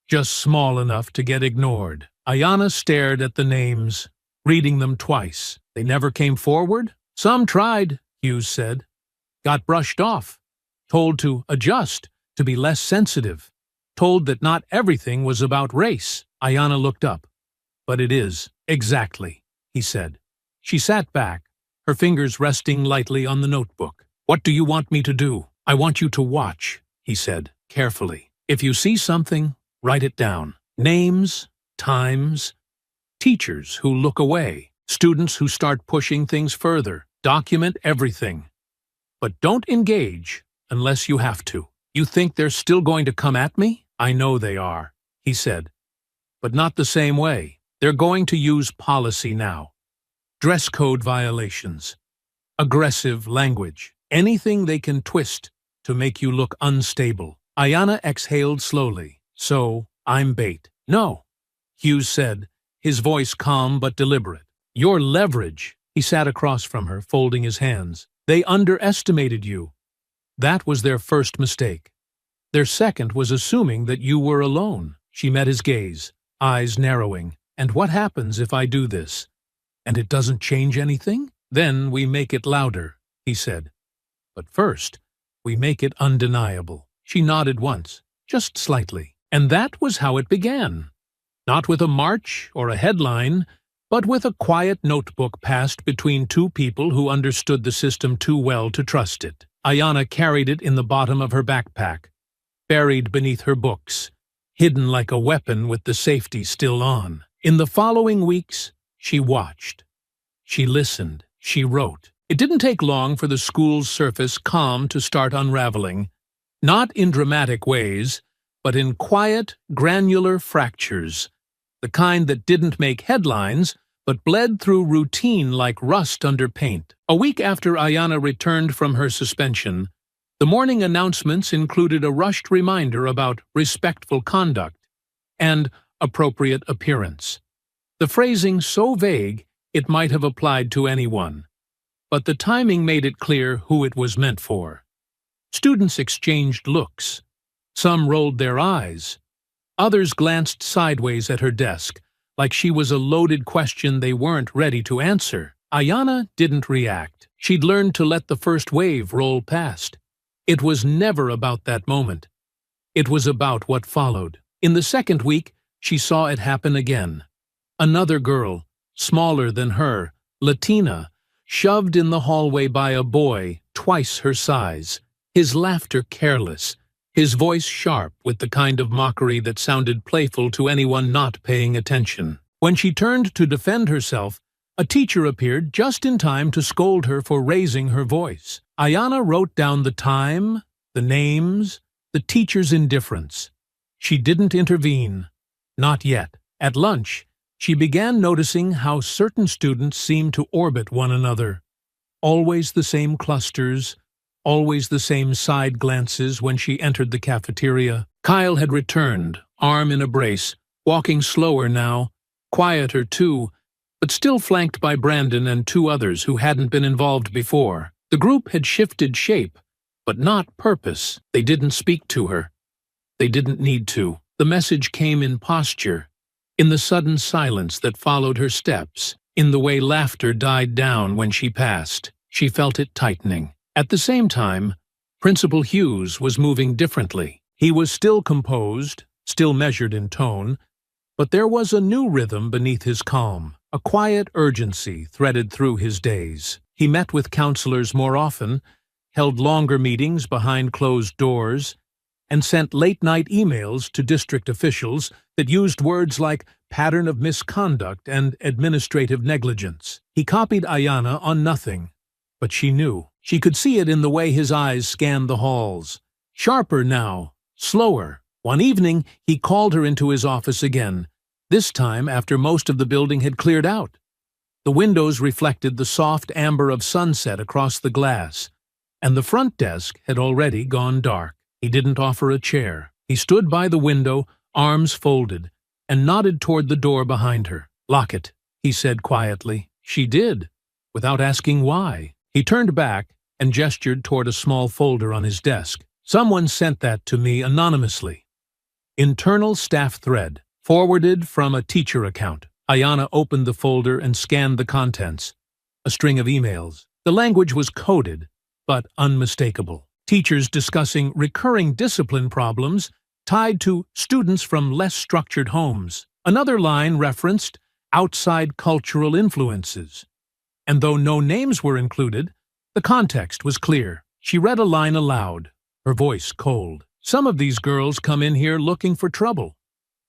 Just small enough to get ignored. Ayanna stared at the names, reading them twice. They never came forward? Some tried, Hughes said. Got brushed off. Told to adjust, to be less sensitive. Told that not everything was about race. Ayanna looked up. But it is, exactly, he said. She sat back, her fingers resting lightly on the notebook. What do you want me to do? I want you to watch, he said, carefully. If you see something, write it down. Names, times, teachers who look away, students who start pushing things further. Document everything. But don't engage unless you have to. You think they're still going to come at me? I know they are, he said. But not the same way. They're going to use policy now. Dress code violations. Aggressive language. Anything they can twist to make you look unstable. Ayanna exhaled slowly. So, I'm bait. No, Hughes said, his voice calm but deliberate. Your leverage. He sat across from her, folding his hands. They underestimated you. That was their first mistake. Their second was assuming that you were alone. She met his gaze, eyes narrowing. And what happens if I do this? And it doesn't change anything? Then we make it louder, he said. But first, we make it undeniable. She nodded once, just slightly. And that was how it began. Not with a march or a headline, but with a quiet notebook passed between 2 people who understood the system too well to trust it. Ayanna carried it in the bottom of her backpack, buried beneath her books, hidden like a weapon with the safety still on. In the following weeks, she watched. She listened. She wrote. It didn't take long for the school's surface calm to start unraveling, not in dramatic ways, but in quiet, granular fractures, the kind that didn't make headlines, but bled through routine like rust under paint. A week after Ayanna returned from her suspension, the morning announcements included a rushed reminder about respectful conduct and appropriate appearance. The phrasing so vague it might have applied to anyone, but the timing made it clear who it was meant for. Students exchanged looks. Some rolled their eyes. Others glanced sideways at her desk, like she was a loaded question they weren't ready to answer. Ayanna didn't react. She'd learned to let the first wave roll past. It was never about that moment. It was about what followed. In the second week, she saw it happen again. Another girl, smaller than her, Latina, shoved in the hallway by a boy twice her size, his laughter careless, his voice sharp with the kind of mockery that sounded playful to anyone not paying attention. When she turned to defend herself, a teacher appeared just in time to scold her for raising her voice. Ayanna wrote down the time, the names, the teacher's indifference. She didn't intervene. Not yet. At lunch, she began noticing how certain students seemed to orbit one another. Always the same clusters, always the same side glances when she entered the cafeteria. Kyle had returned, arm in a brace, walking slower now, quieter too, but still flanked by Brandon and 2 others who hadn't been involved before. The group had shifted shape, but not purpose. They didn't speak to her. They didn't need to. The message came in posture, in the sudden silence that followed her steps, in the way laughter died down when she passed. She felt it tightening. At the same time, Principal Hughes was moving differently. He was still composed, still measured in tone, but there was a new rhythm beneath his calm, a quiet urgency threaded through his days. He met with counselors more often, held longer meetings behind closed doors, and sent late-night emails to district officials that used words like pattern of misconduct and administrative negligence. He copied Ayana on nothing, but she knew. She could see it in the way his eyes scanned the halls. Sharper now, slower. One evening, he called her into his office again, this time after most of the building had cleared out. The windows reflected the soft amber of sunset across the glass, and the front desk had already gone dark. He didn't offer a chair. He stood by the window, arms folded, and nodded toward the door behind her. "Lock it," he said quietly. She did, without asking why. He turned back and gestured toward a small folder on his desk. "Someone sent that to me anonymously. Internal staff thread, forwarded from a teacher account." Ayana opened the folder and scanned the contents. A string of emails. The language was coded, but unmistakable. Teachers discussing recurring discipline problems tied to students from less structured homes. Another line referenced outside cultural influences. And though no names were included, the context was clear. She read a line aloud, her voice cold. "Some of these girls come in here looking for trouble.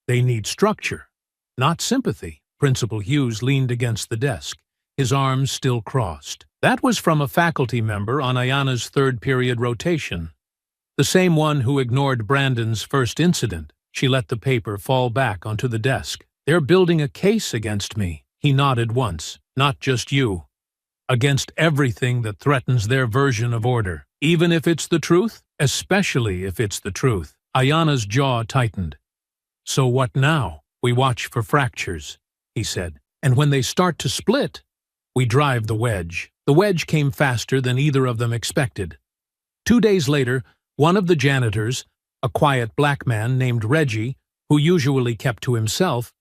They need structure, not sympathy." Principal Hughes leaned against the desk, his arms still crossed. That was from a faculty member on Ayana's third-period rotation, the same one who ignored Brandon's first incident. She let the paper fall back onto the desk. "They're building a case against me." He nodded once. "Not just you. Against everything that threatens their version of order. Even if it's the truth? Especially if it's the truth." Ayana's jaw tightened. "So what now?" "We watch for fractures," he said. "And when they start to split, we drive the wedge." The wedge came faster than either of them expected. 2 days later, one of the janitors, a quiet black man named Reggie, who usually kept to himself,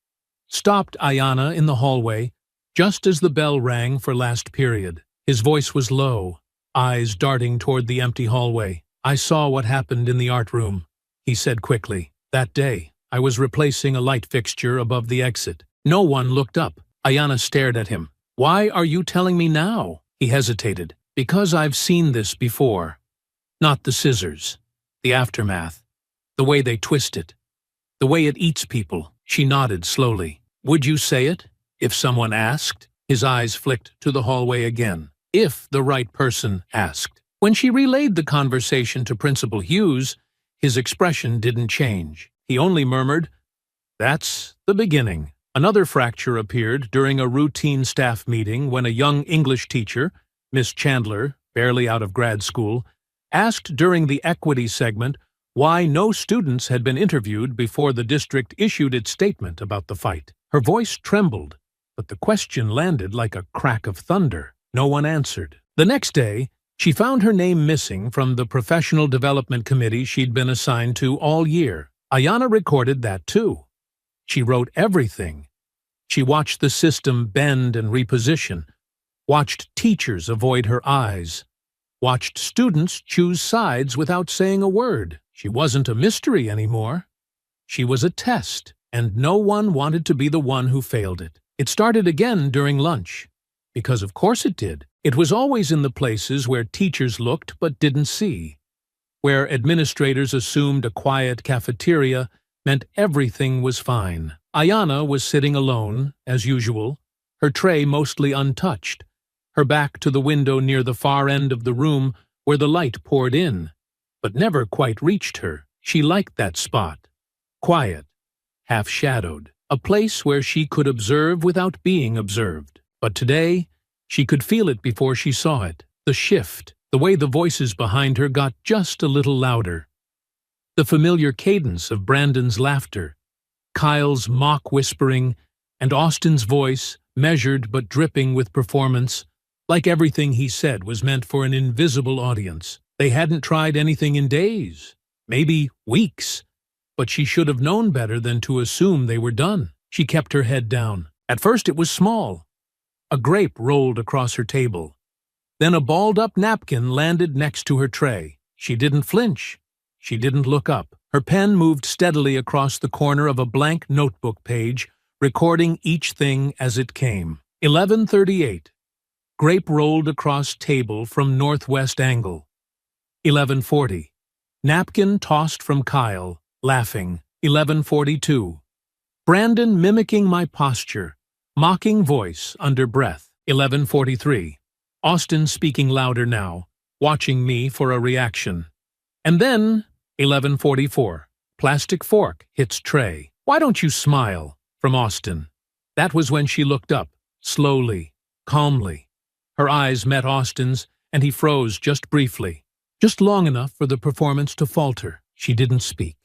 stopped Ayana in the hallway just as the bell rang for last period. His voice was low, eyes darting toward the empty hallway. "I saw what happened in the art room," he said quickly. "That day, I was replacing a light fixture above the exit. No one looked up." Ayana stared at him. "Why are you telling me now?" He hesitated. "Because I've seen this before. Not the scissors. The aftermath. The way they twist it. The way it eats people." She nodded slowly. "Would you say it, if someone asked?" His eyes flicked to the hallway again. "If the right person asked." When she relayed the conversation to Principal Hughes, his expression didn't change. He only murmured, "That's the beginning." Another fracture appeared during a routine staff meeting when a young English teacher, Miss Chandler, barely out of grad school, asked during the equity segment why no students had been interviewed before the district issued its statement about the fight. Her voice trembled, but the question landed like a crack of thunder. No one answered. The next day, she found her name missing from the professional development committee she'd been assigned to all year. Ayana recorded that too. She wrote everything. She watched the system bend and reposition, watched teachers avoid her eyes, watched students choose sides without saying a word. She wasn't a mystery anymore. She was a test, and no one wanted to be the one who failed it. It started again during lunch, because of course it did. It was always in the places where teachers looked but didn't see, where administrators assumed a quiet cafeteria meant everything was fine. Ayana was sitting alone, as usual, her tray mostly untouched, her back to the window near the far end of the room where the light poured in, but never quite reached her. She liked that spot. Quiet, half-shadowed, a place where she could observe without being observed. But today, she could feel it before she saw it. The shift, the way the voices behind her got just a little louder. The familiar cadence of Brandon's laughter, Kyle's mock whispering, and Austin's voice, measured but dripping with performance, like everything he said was meant for an invisible audience. They hadn't tried anything in days, maybe weeks, but she should have known better than to assume they were done. She kept her head down. At first it was small. A grape rolled across her table. Then a balled-up napkin landed next to her tray. She didn't flinch. She didn't look up. Her pen moved steadily across the corner of a blank notebook page, recording each thing as it came. 11:38. Grape rolled across table from northwest angle. 11:40. Napkin tossed from Kyle, laughing. 11:42. Brandon mimicking my posture, mocking voice under breath. 11:43. Austin speaking louder now, watching me for a reaction. And then, 11:44. Plastic fork hits tray. Why don't you smile? From Austin. That was when she looked up, slowly, calmly. Her eyes met Austin's, and he froze just briefly, just long enough for the performance to falter. She didn't speak.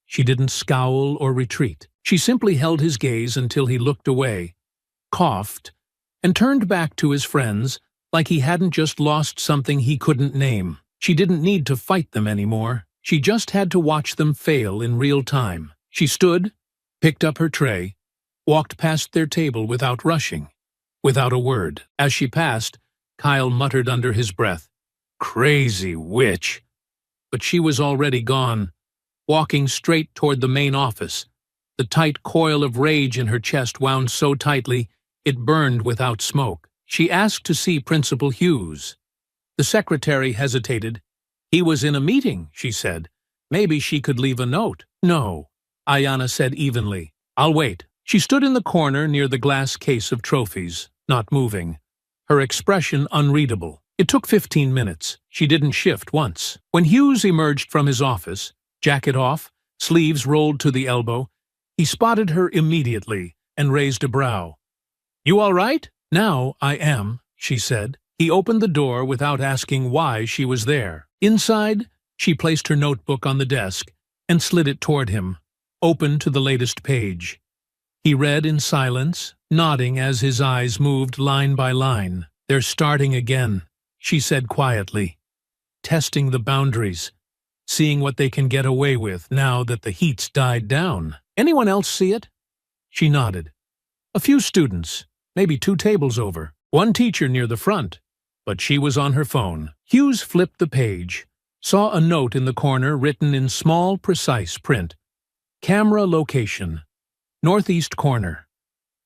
She didn't scowl or retreat. She simply held his gaze until he looked away, coughed, and turned back to his friends like he hadn't just lost something he couldn't name. She didn't need to fight them anymore. She just had to watch them fail in real time. She stood, picked up her tray, walked past their table without rushing, without a word. As she passed, Kyle muttered under his breath, "Crazy witch." But she was already gone, walking straight toward the main office. The tight coil of rage in her chest wound so tightly it burned without smoke. She asked to see Principal Hughes. The secretary hesitated. "He was in a meeting," she said. "Maybe she could leave a note." "No," Ayanna said evenly. "I'll wait." She stood in the corner near the glass case of trophies, not moving, her expression unreadable. It took 15 minutes. She didn't shift once. When Hughes emerged from his office, jacket off, sleeves rolled to the elbow, he spotted her immediately and raised a brow. "You all right?" "Now I am," she said. He opened the door without asking why she was there. Inside, she placed her notebook on the desk and slid it toward him, open to the latest page. He read in silence, nodding as his eyes moved line by line. "They're starting again," she said quietly. "Testing the boundaries, seeing what they can get away with now that the heat's died down. Anyone else see it?" She nodded. "A few students, maybe 2 tables over. One teacher near the front." But she was on her phone. Hughes flipped the page, saw a note in the corner written in small, precise print. "Camera location. Northeast corner.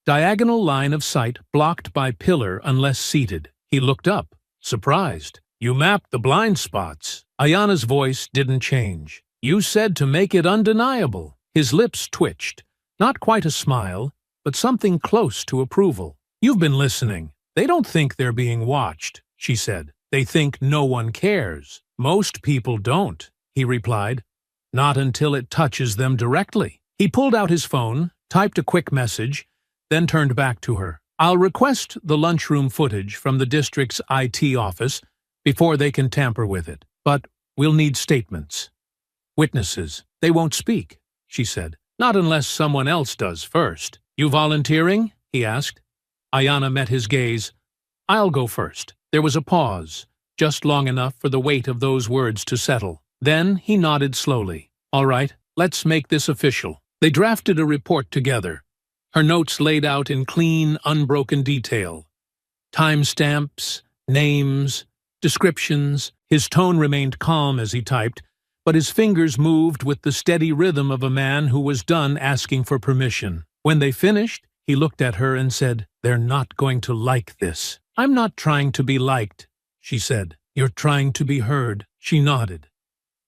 Diagonal line of sight blocked by pillar unless seated." He looked up, surprised. "You mapped the blind spots." Ayanna's voice didn't change. "You said to make it undeniable." His lips twitched. Not quite a smile, but something close to approval. "You've been listening. They don't think they're being watched," she said. "They think no one cares." "Most people don't," he replied. "Not until it touches them directly." He pulled out his phone, typed a quick message, then turned back to her. "I'll request the lunchroom footage from the district's IT office before they can tamper with it. But we'll need statements. Witnesses. They won't speak," she said. "Not unless someone else does first." "You volunteering?" he asked. Ayanna met his gaze. "I'll go first." There was a pause, just long enough for the weight of those words to settle. Then he nodded slowly. "All right, let's make this official." They drafted a report together, her notes laid out in clean, unbroken detail. Timestamps, names, descriptions. His tone remained calm as he typed, but his fingers moved with the steady rhythm of a man who was done asking for permission. When they finished, he looked at her and said, "They're not going to like this." "I'm not trying to be liked," she said. "You're trying to be heard." She nodded.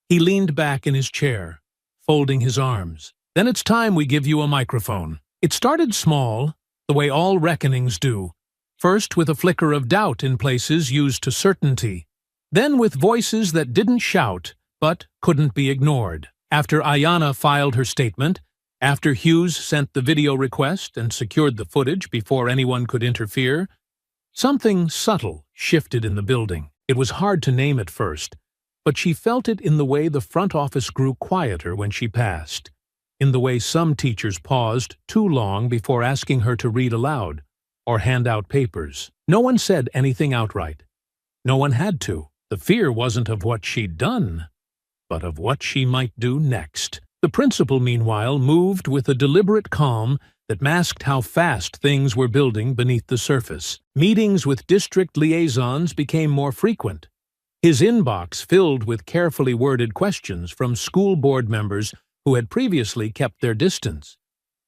He leaned back in his chair, folding his arms. "Then it's time we give you a microphone." It started small, the way all reckonings do. First with a flicker of doubt in places used to certainty. Then with voices that didn't shout, but couldn't be ignored. After Ayanna filed her statement, after Hughes sent the video request and secured the footage before anyone could interfere, something subtle shifted in the building. It was hard to name at first, but she felt it in the way the front office grew quieter when she passed, in the way some teachers paused too long before asking her to read aloud or hand out papers. No one said anything outright. No one had to. The fear wasn't of what she'd done, but of what she might do next. The principal, meanwhile, moved with a deliberate calm that masked how fast things were building beneath the surface. Meetings with district liaisons became more frequent. His inbox filled with carefully worded questions from school board members who had previously kept their distance.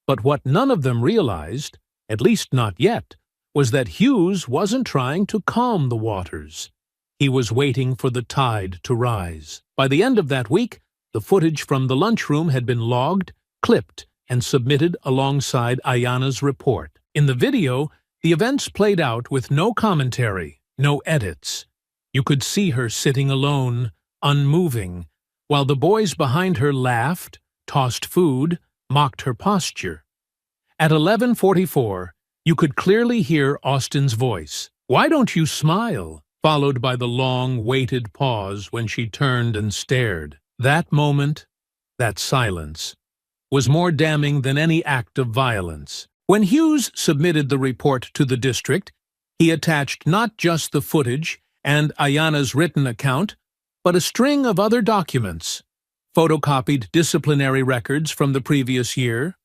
But what none of them realized, at least not yet, was that Hughes wasn't trying to calm the waters. He was waiting for the tide to rise. By the end of that week, the footage from the lunchroom had been logged, clipped, and submitted alongside Ayana's report. In the video, the events played out with no commentary, no edits. You could see her sitting alone, unmoving, while the boys behind her laughed, tossed food, mocked her posture. At 11:44, you could clearly hear Austin's voice. "Why don't you smile?" followed by the long, weighted pause when she turned and stared. That moment, that silence, was more damning than any act of violence. When Hughes submitted the report to the district, he attached not just the footage and Ayana's written account, but a string of other documents: photocopied disciplinary records from the previous year,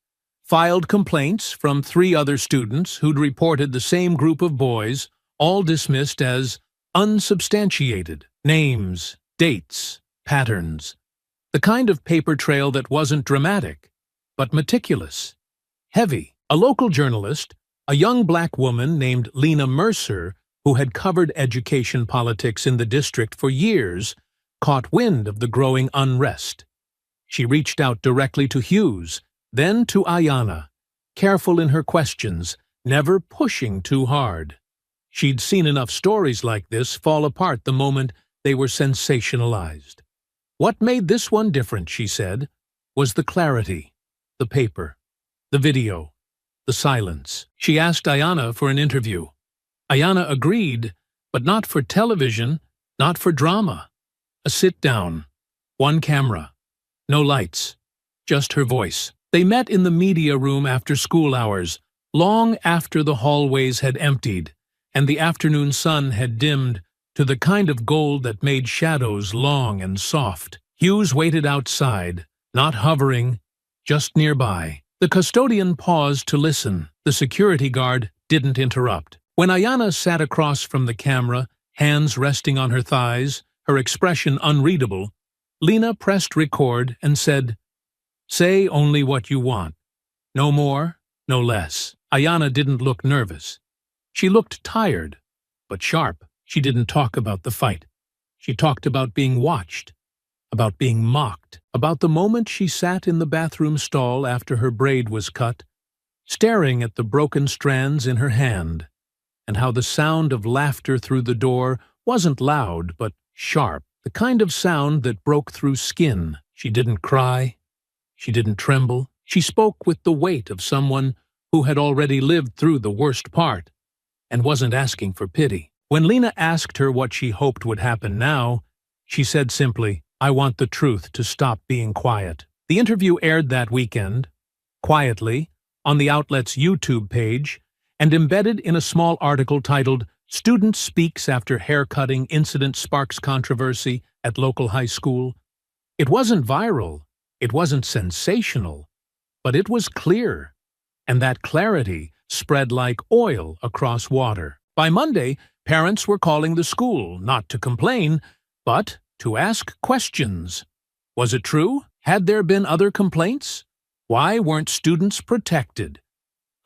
filed complaints from 3 other students who'd reported the same group of boys, all dismissed as unsubstantiated. Names, dates, patterns. The kind of paper trail that wasn't dramatic, but meticulous. Heavy. A local journalist, a young black woman named Lena Mercer, who had covered education politics in the district for years, caught wind of the growing unrest. She reached out directly to Hughes, then to Ayana, careful in her questions, never pushing too hard. She'd seen enough stories like this fall apart the moment they were sensationalized. What made this one different, she said, was the clarity, the paper, the video, the silence. She asked Ayana for an interview. Ayana agreed, but not for television, not for drama. A sit-down, one camera, no lights, just her voice. They met in the media room after school hours, long after the hallways had emptied, and the afternoon sun had dimmed to the kind of gold that made shadows long and soft. Hughes waited outside, not hovering, just nearby. The custodian paused to listen. The security guard didn't interrupt. When Ayana sat across from the camera, hands resting on her thighs, her expression unreadable, Lena pressed record and said, "Say only what you want. No more, no less." Ayana didn't look nervous. She looked tired, but sharp. She didn't talk about the fight. She talked about being watched, about being mocked, about the moment she sat in the bathroom stall after her braid was cut, staring at the broken strands in her hand, and how the sound of laughter through the door wasn't loud but sharp, the kind of sound that broke through skin. She didn't cry. She didn't tremble. She spoke with the weight of someone who had already lived through the worst part and wasn't asking for pity. When Lena asked her what she hoped would happen now, she said simply, "I want the truth to stop being quiet." The interview aired that weekend, quietly, on the outlet's YouTube page, and embedded in a small article titled, "Student Speaks After Haircutting Incident Sparks Controversy at Local High School." It wasn't viral, it wasn't sensational, but it was clear, and that clarity spread like oil across water. By Monday, parents were calling the school, not to complain, but to ask questions. Was it true? Had there been other complaints? Why weren't students protected?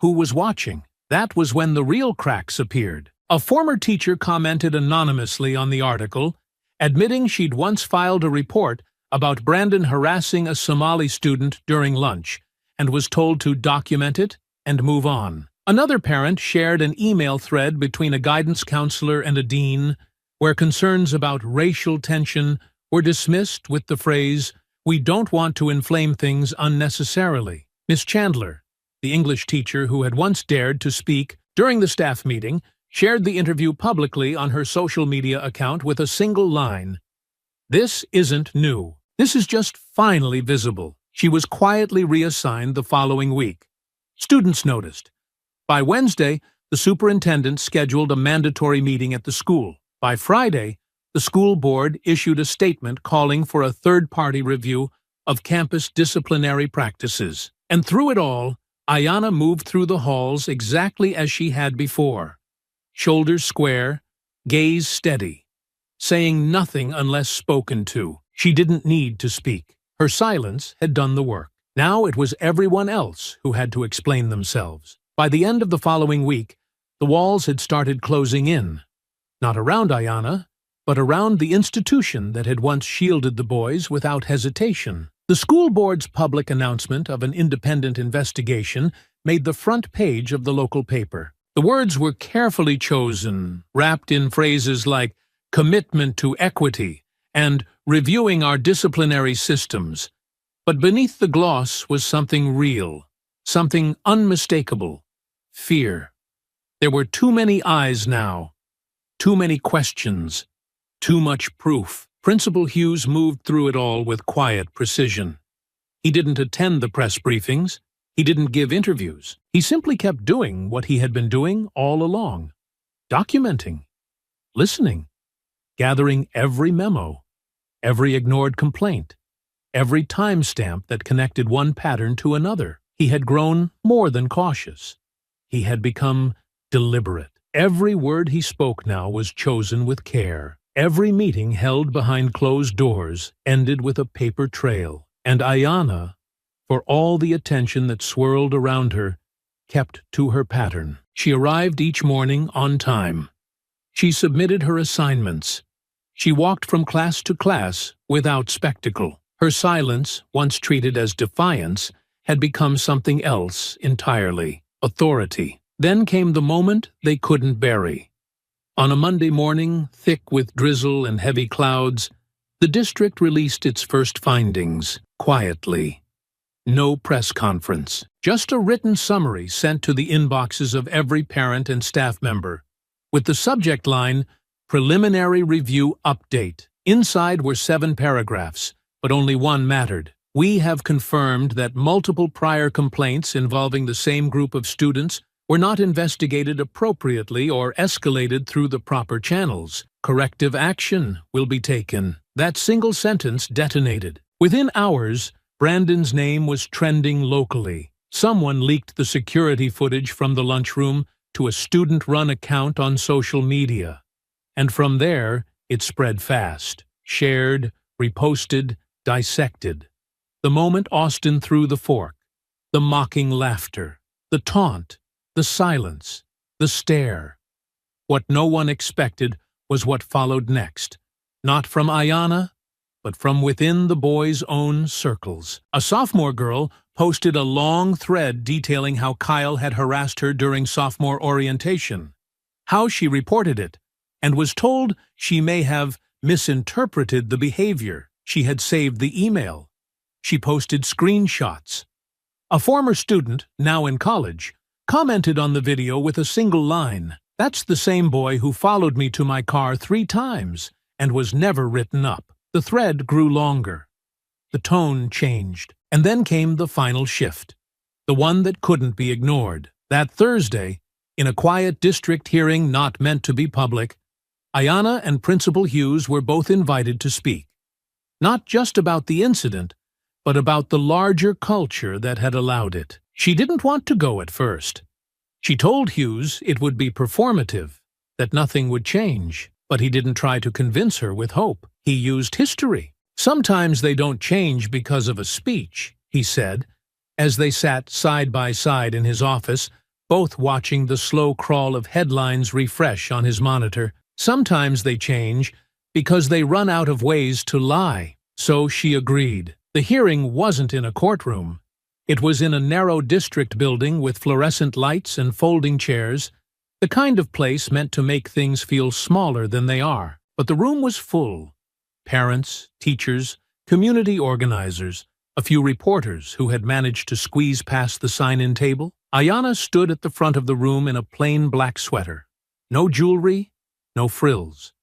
Who was watching? That was when the real cracks appeared. A former teacher commented anonymously on the article, admitting she'd once filed a report about Brandon harassing a Somali student during lunch and was told to document it and move on. Another parent shared an email thread between a guidance counselor and a dean where concerns about racial tension were dismissed with the phrase, "We don't want to inflame things unnecessarily." Miss Chandler, the English teacher who had once dared to speak during the staff meeting, shared the interview publicly on her social media account with a single line, "This isn't new. This is just finally visible." She was quietly reassigned the following week. Students noticed. By Wednesday, the superintendent scheduled a mandatory meeting at the school. By Friday, the school board issued a statement calling for a third-party review of campus disciplinary practices. And through it all, Ayana moved through the halls exactly as she had before. Shoulders square, gaze steady, saying nothing unless spoken to. She didn't need to speak. Her silence had done the work. Now it was everyone else who had to explain themselves. By the end of the following week, the walls had started closing in. Not around Ayana, but around the institution that had once shielded the boys without hesitation. The school board's public announcement of an independent investigation made the front page of the local paper. The words were carefully chosen, wrapped in phrases like commitment to equity and reviewing our disciplinary systems. But beneath the gloss was something real, something unmistakable: fear. There were too many eyes now, too many questions, too much proof. Principal Hughes moved through it all with quiet precision. He didn't attend the press briefings. He didn't give interviews. He simply kept doing what he had been doing all along: documenting, listening, gathering every memo, every ignored complaint, every timestamp that connected one pattern to another. He had grown more than cautious. He had become deliberate. Every word he spoke now was chosen with care. Every meeting held behind closed doors ended with a paper trail, and Ayanna, for all the attention that swirled around her, kept to her pattern. She arrived each morning on time. She submitted her assignments. She walked from class to class without spectacle. Her silence, once treated as defiance, had become something else entirely: authority. Then came the moment they couldn't bury. On a Monday morning, thick with drizzle and heavy clouds, the district released its first findings, quietly. No press conference, just a written summary sent to the inboxes of every parent and staff member, with the subject line, "Preliminary Review Update." Inside were 7 paragraphs, but only one mattered. "We have confirmed that multiple prior complaints involving the same group of students were not investigated appropriately or escalated through the proper channels. Corrective action will be taken." That single sentence detonated. Within hours, Brandon's name was trending locally. Someone leaked the security footage from the lunchroom to a student-run account on social media. And from there, it spread fast. Shared, reposted, dissected. The moment Austin threw the fork, the mocking laughter, the taunt, the silence, the stare. What no one expected was what followed next, not from Ayanna, but from within the boys' own circles. A sophomore girl posted a long thread detailing how Kyle had harassed her during sophomore orientation, how she reported it, and was told she may have misinterpreted the behavior. She had saved the email. She posted screenshots. A former student, now in college, commented on the video with a single line: "That's the same boy who followed me to my car 3 times and was never written up." The thread grew longer. The tone changed. And then came the final shift, the one that couldn't be ignored. That Thursday, in a quiet district hearing not meant to be public, Ayanna and Principal Hughes were both invited to speak. Not just about the incident, but about the larger culture that had allowed it. She didn't want to go at first. She told Hughes it would be performative, that nothing would change, but he didn't try to convince her with hope. He used history. "Sometimes they don't change because of a speech," he said, as they sat side by side in his office, both watching the slow crawl of headlines refresh on his monitor. "Sometimes they change because they run out of ways to lie." So she agreed. The hearing wasn't in a courtroom. It was in a narrow district building with fluorescent lights and folding chairs, the kind of place meant to make things feel smaller than they are. But the room was full. Parents, teachers, community organizers, a few reporters who had managed to squeeze past the sign-in table. Ayanna stood at the front of the room in a plain black sweater. No jewelry, no frills.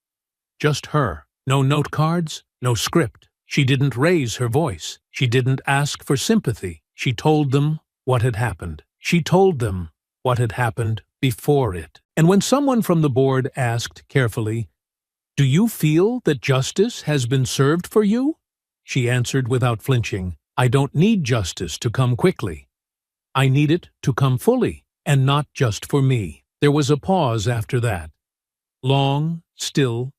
Just her. No note cards, no script. She didn't raise her voice. She didn't ask for sympathy. She told them what had happened. She told them what had happened before it. And when someone from the board asked carefully, "Do you feel that justice has been served for you?" she answered without flinching, "I don't need justice to come quickly. I need it to come fully, and not just for me." There was a pause after that. Long, still,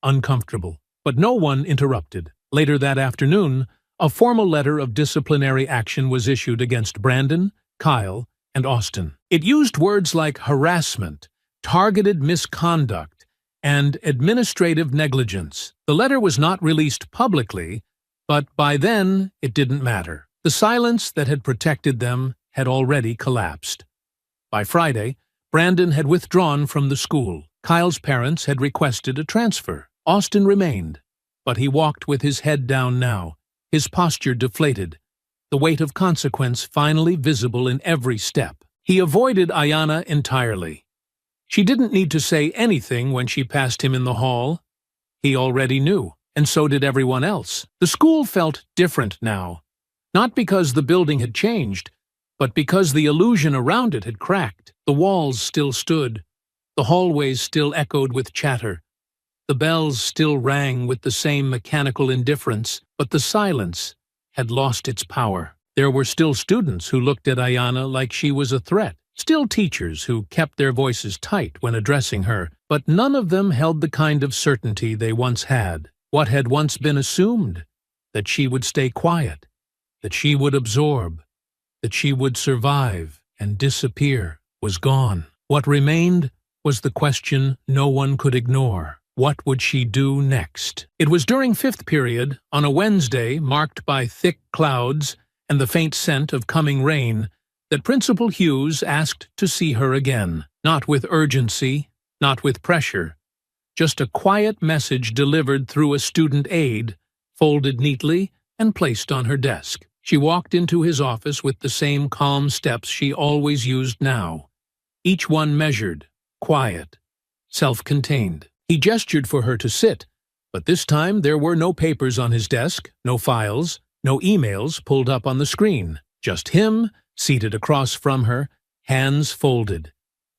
uncomfortable. But no one interrupted. Later that afternoon, a formal letter of disciplinary action was issued against Brandon, Kyle, and Austin. It used words like harassment, targeted misconduct, and administrative negligence. The letter was not released publicly, but by then it didn't matter. The silence that had protected them had already collapsed. By Friday, Brandon had withdrawn from the school. Kyle's parents had requested a transfer. Austin remained, but he walked with his head down now, his posture deflated, the weight of consequence finally visible in every step. He avoided Ayanna entirely. She didn't need to say anything when she passed him in the hall. He already knew, and so did everyone else. The school felt different now, not because the building had changed, but because the illusion around it had cracked. The walls still stood, the hallways still echoed with chatter, the bells still rang with the same mechanical indifference, but the silence had lost its power. There were still students who looked at Ayanna like she was a threat, still teachers who kept their voices tight when addressing her, but none of them held the kind of certainty they once had. What had once been assumed, that she would stay quiet, that she would absorb, that she would survive and disappear, was gone. What remained was the question no one could ignore. What would she do next? It was during fifth period, on a Wednesday marked by thick clouds and the faint scent of coming rain, that Principal Hughes asked to see her again. Not with urgency, not with pressure, just a quiet message delivered through a student aide, folded neatly and placed on her desk. She walked into his office with the same calm steps she always used now, each one measured, quiet, self-contained. He gestured for her to sit, but this time there were no papers on his desk, no files, no emails pulled up on the screen. Just him, seated across from her, hands folded.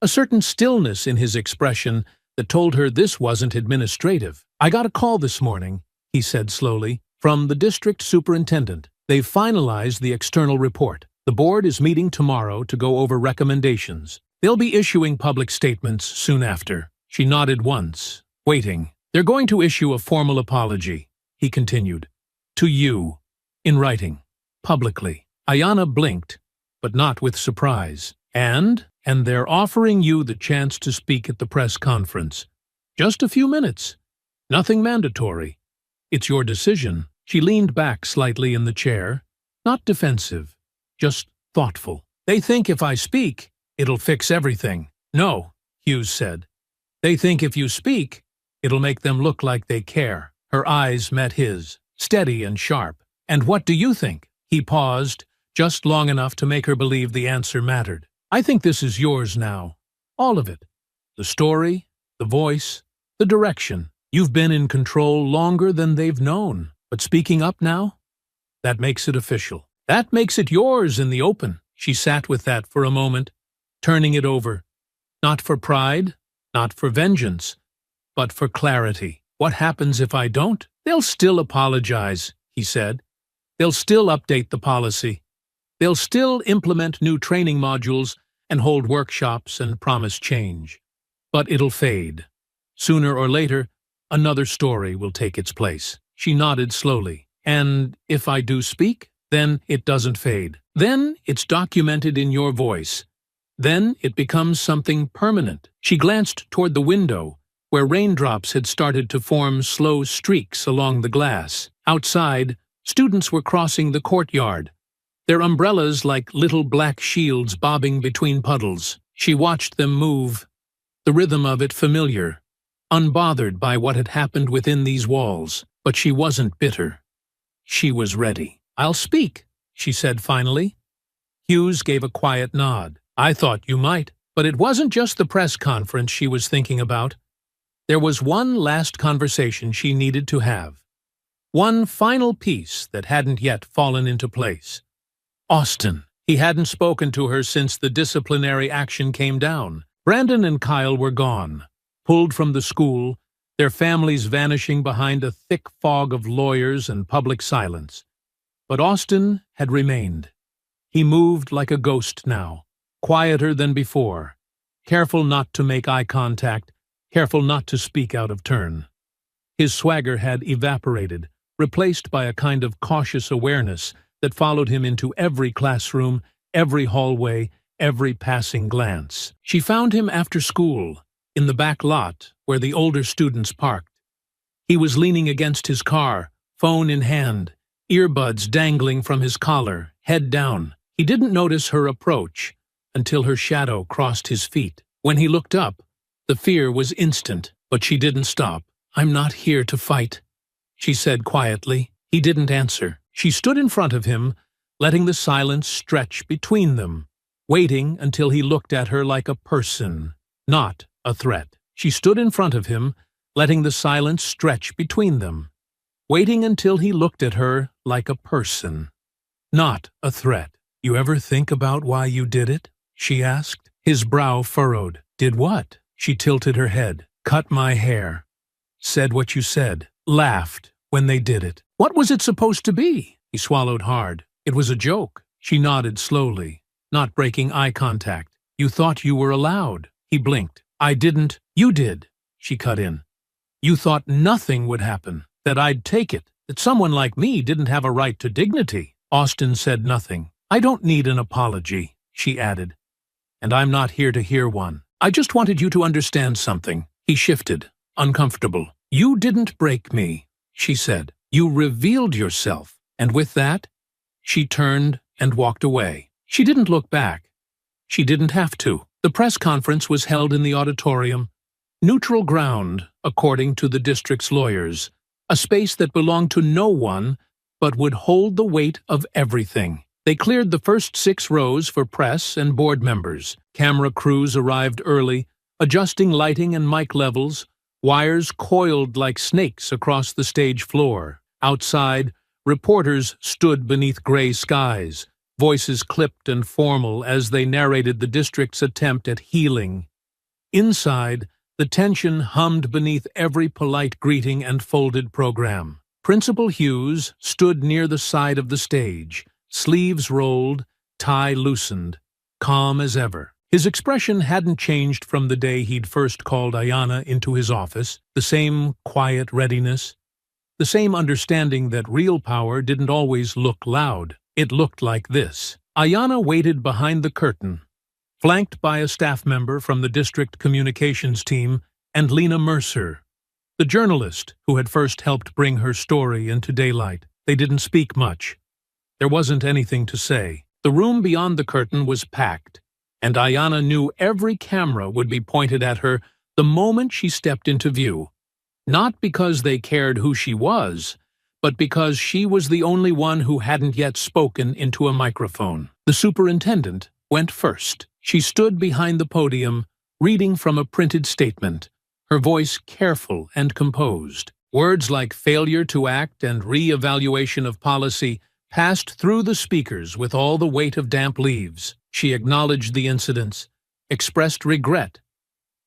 A certain stillness in his expression that told her this wasn't administrative. "I got a call this morning," he said slowly, "from the district superintendent. They've finalized the external report. The board is meeting tomorrow to go over recommendations. They'll be issuing public statements soon after." She nodded once, waiting. "They're going to issue a formal apology," he continued. "To you, in writing, publicly." Ayanna blinked, but not with surprise. And they're offering you the chance to speak at the press conference. Just a few minutes. Nothing mandatory. It's your decision." She leaned back slightly in the chair, not defensive, just thoughtful. "They think if I speak, it'll fix everything." "No," Hughes said. "They think if you speak, it'll make them look like they care." Her eyes met his, steady and sharp. "And what do you think?" He paused, just long enough to make her believe the answer mattered. "I think this is yours now. All of it. The story, the voice, the direction. You've been in control longer than they've known. But speaking up now? That makes it official. That makes it yours in the open." She sat with that for a moment, turning it over. Not for pride, not for vengeance, but for clarity. "What happens if I don't?" "They'll still apologize," he said. "They'll still update the policy. They'll still implement new training modules and hold workshops and promise change. But it'll fade. Sooner or later, another story will take its place." She nodded slowly. "And if I do speak, then it doesn't fade. Then it's documented in your voice. Then it becomes something permanent." She glanced toward the window, where raindrops had started to form slow streaks along the glass. Outside, students were crossing the courtyard, their umbrellas like little black shields bobbing between puddles. She watched them move, the rhythm of it familiar, unbothered by what had happened within these walls. But she wasn't bitter. She was ready. "I'll speak," she said finally. Hughes gave a quiet nod. "I thought you might." But it wasn't just the press conference she was thinking about. There was one last conversation she needed to have. One final piece that hadn't yet fallen into place. Austin. He hadn't spoken to her since the disciplinary action came down. Brandon and Kyle were gone, pulled from the school, their families vanishing behind a thick fog of lawyers and public silence. But Austin had remained. He moved like a ghost now, quieter than before, careful not to make eye contact, careful not to speak out of turn. His swagger had evaporated, replaced by a kind of cautious awareness that followed him into every classroom, every hallway, every passing glance. She found him after school, in the back lot, where the older students parked. He was leaning against his car, phone in hand, earbuds dangling from his collar, head down. He didn't notice her approach until her shadow crossed his feet. When he looked up, the fear was instant, but she didn't stop. "I'm not here to fight," she said quietly. He didn't answer. She stood in front of him, letting the silence stretch between them, waiting until he looked at her like a person, not a threat. She stood in front of him, letting the silence stretch between them, waiting until he looked at her like a person, not a threat. "You ever think about why you did it?" she asked. His brow furrowed. "Did what?" She tilted her head. "Cut my hair. Said what you said. Laughed when they did it." "What was it supposed to be?" He swallowed hard. "It was a joke." She nodded slowly, not breaking eye contact. "You thought you were allowed." He blinked. "I didn't." "You did," she cut in. "You thought nothing would happen, that I'd take it, that someone like me didn't have a right to dignity." Austin said nothing. "I don't need an apology," she added. "And I'm not here to hear one. I just wanted you to understand something." He shifted, uncomfortable. "You didn't break me," she said. "You revealed yourself." And with that, she turned and walked away. She didn't look back. She didn't have to. The press conference was held in the auditorium. Neutral ground, according to the district's lawyers. A space that belonged to no one, but would hold the weight of everything. They cleared the first 6 rows for press and board members. Camera crews arrived early, adjusting lighting and mic levels, wires coiled like snakes across the stage floor. Outside, reporters stood beneath gray skies, voices clipped and formal as they narrated the district's attempt at healing. Inside, the tension hummed beneath every polite greeting and folded program. Principal Hughes stood near the side of the stage, sleeves rolled, tie loosened, calm as ever. His expression hadn't changed from the day he'd first called Ayanna into his office, the same quiet readiness, the same understanding that real power didn't always look loud. It looked like this. Ayanna waited behind the curtain, flanked by a staff member from the district communications team and Lena Mercer, the journalist who had first helped bring her story into daylight. They didn't speak much. There wasn't anything to say. The room beyond the curtain was packed, and Ayanna knew every camera would be pointed at her the moment she stepped into view. Not because they cared who she was, but because she was the only one who hadn't yet spoken into a microphone. The superintendent went first. She stood behind the podium, reading from a printed statement, her voice careful and composed. Words like failure to act and re-evaluation of policy passed through the speakers with all the weight of damp leaves. She acknowledged the incidents, expressed regret,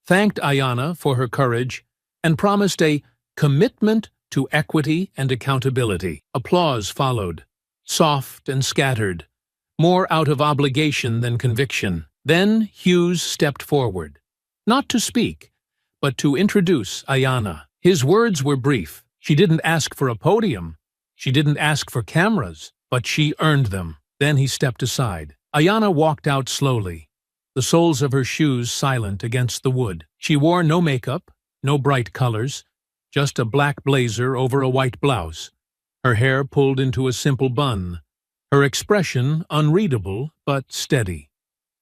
thanked Ayanna for her courage, and promised a commitment to equity and accountability. Applause followed, soft and scattered, more out of obligation than conviction. Then Hughes stepped forward, not to speak, but to introduce Ayanna. His words were brief. She didn't ask for a podium. She didn't ask for cameras, but she earned them. Then he stepped aside. Ayanna walked out slowly, the soles of her shoes silent against the wood. She wore no makeup, no bright colors, just a black blazer over a white blouse, her hair pulled into a simple bun, her expression unreadable but steady.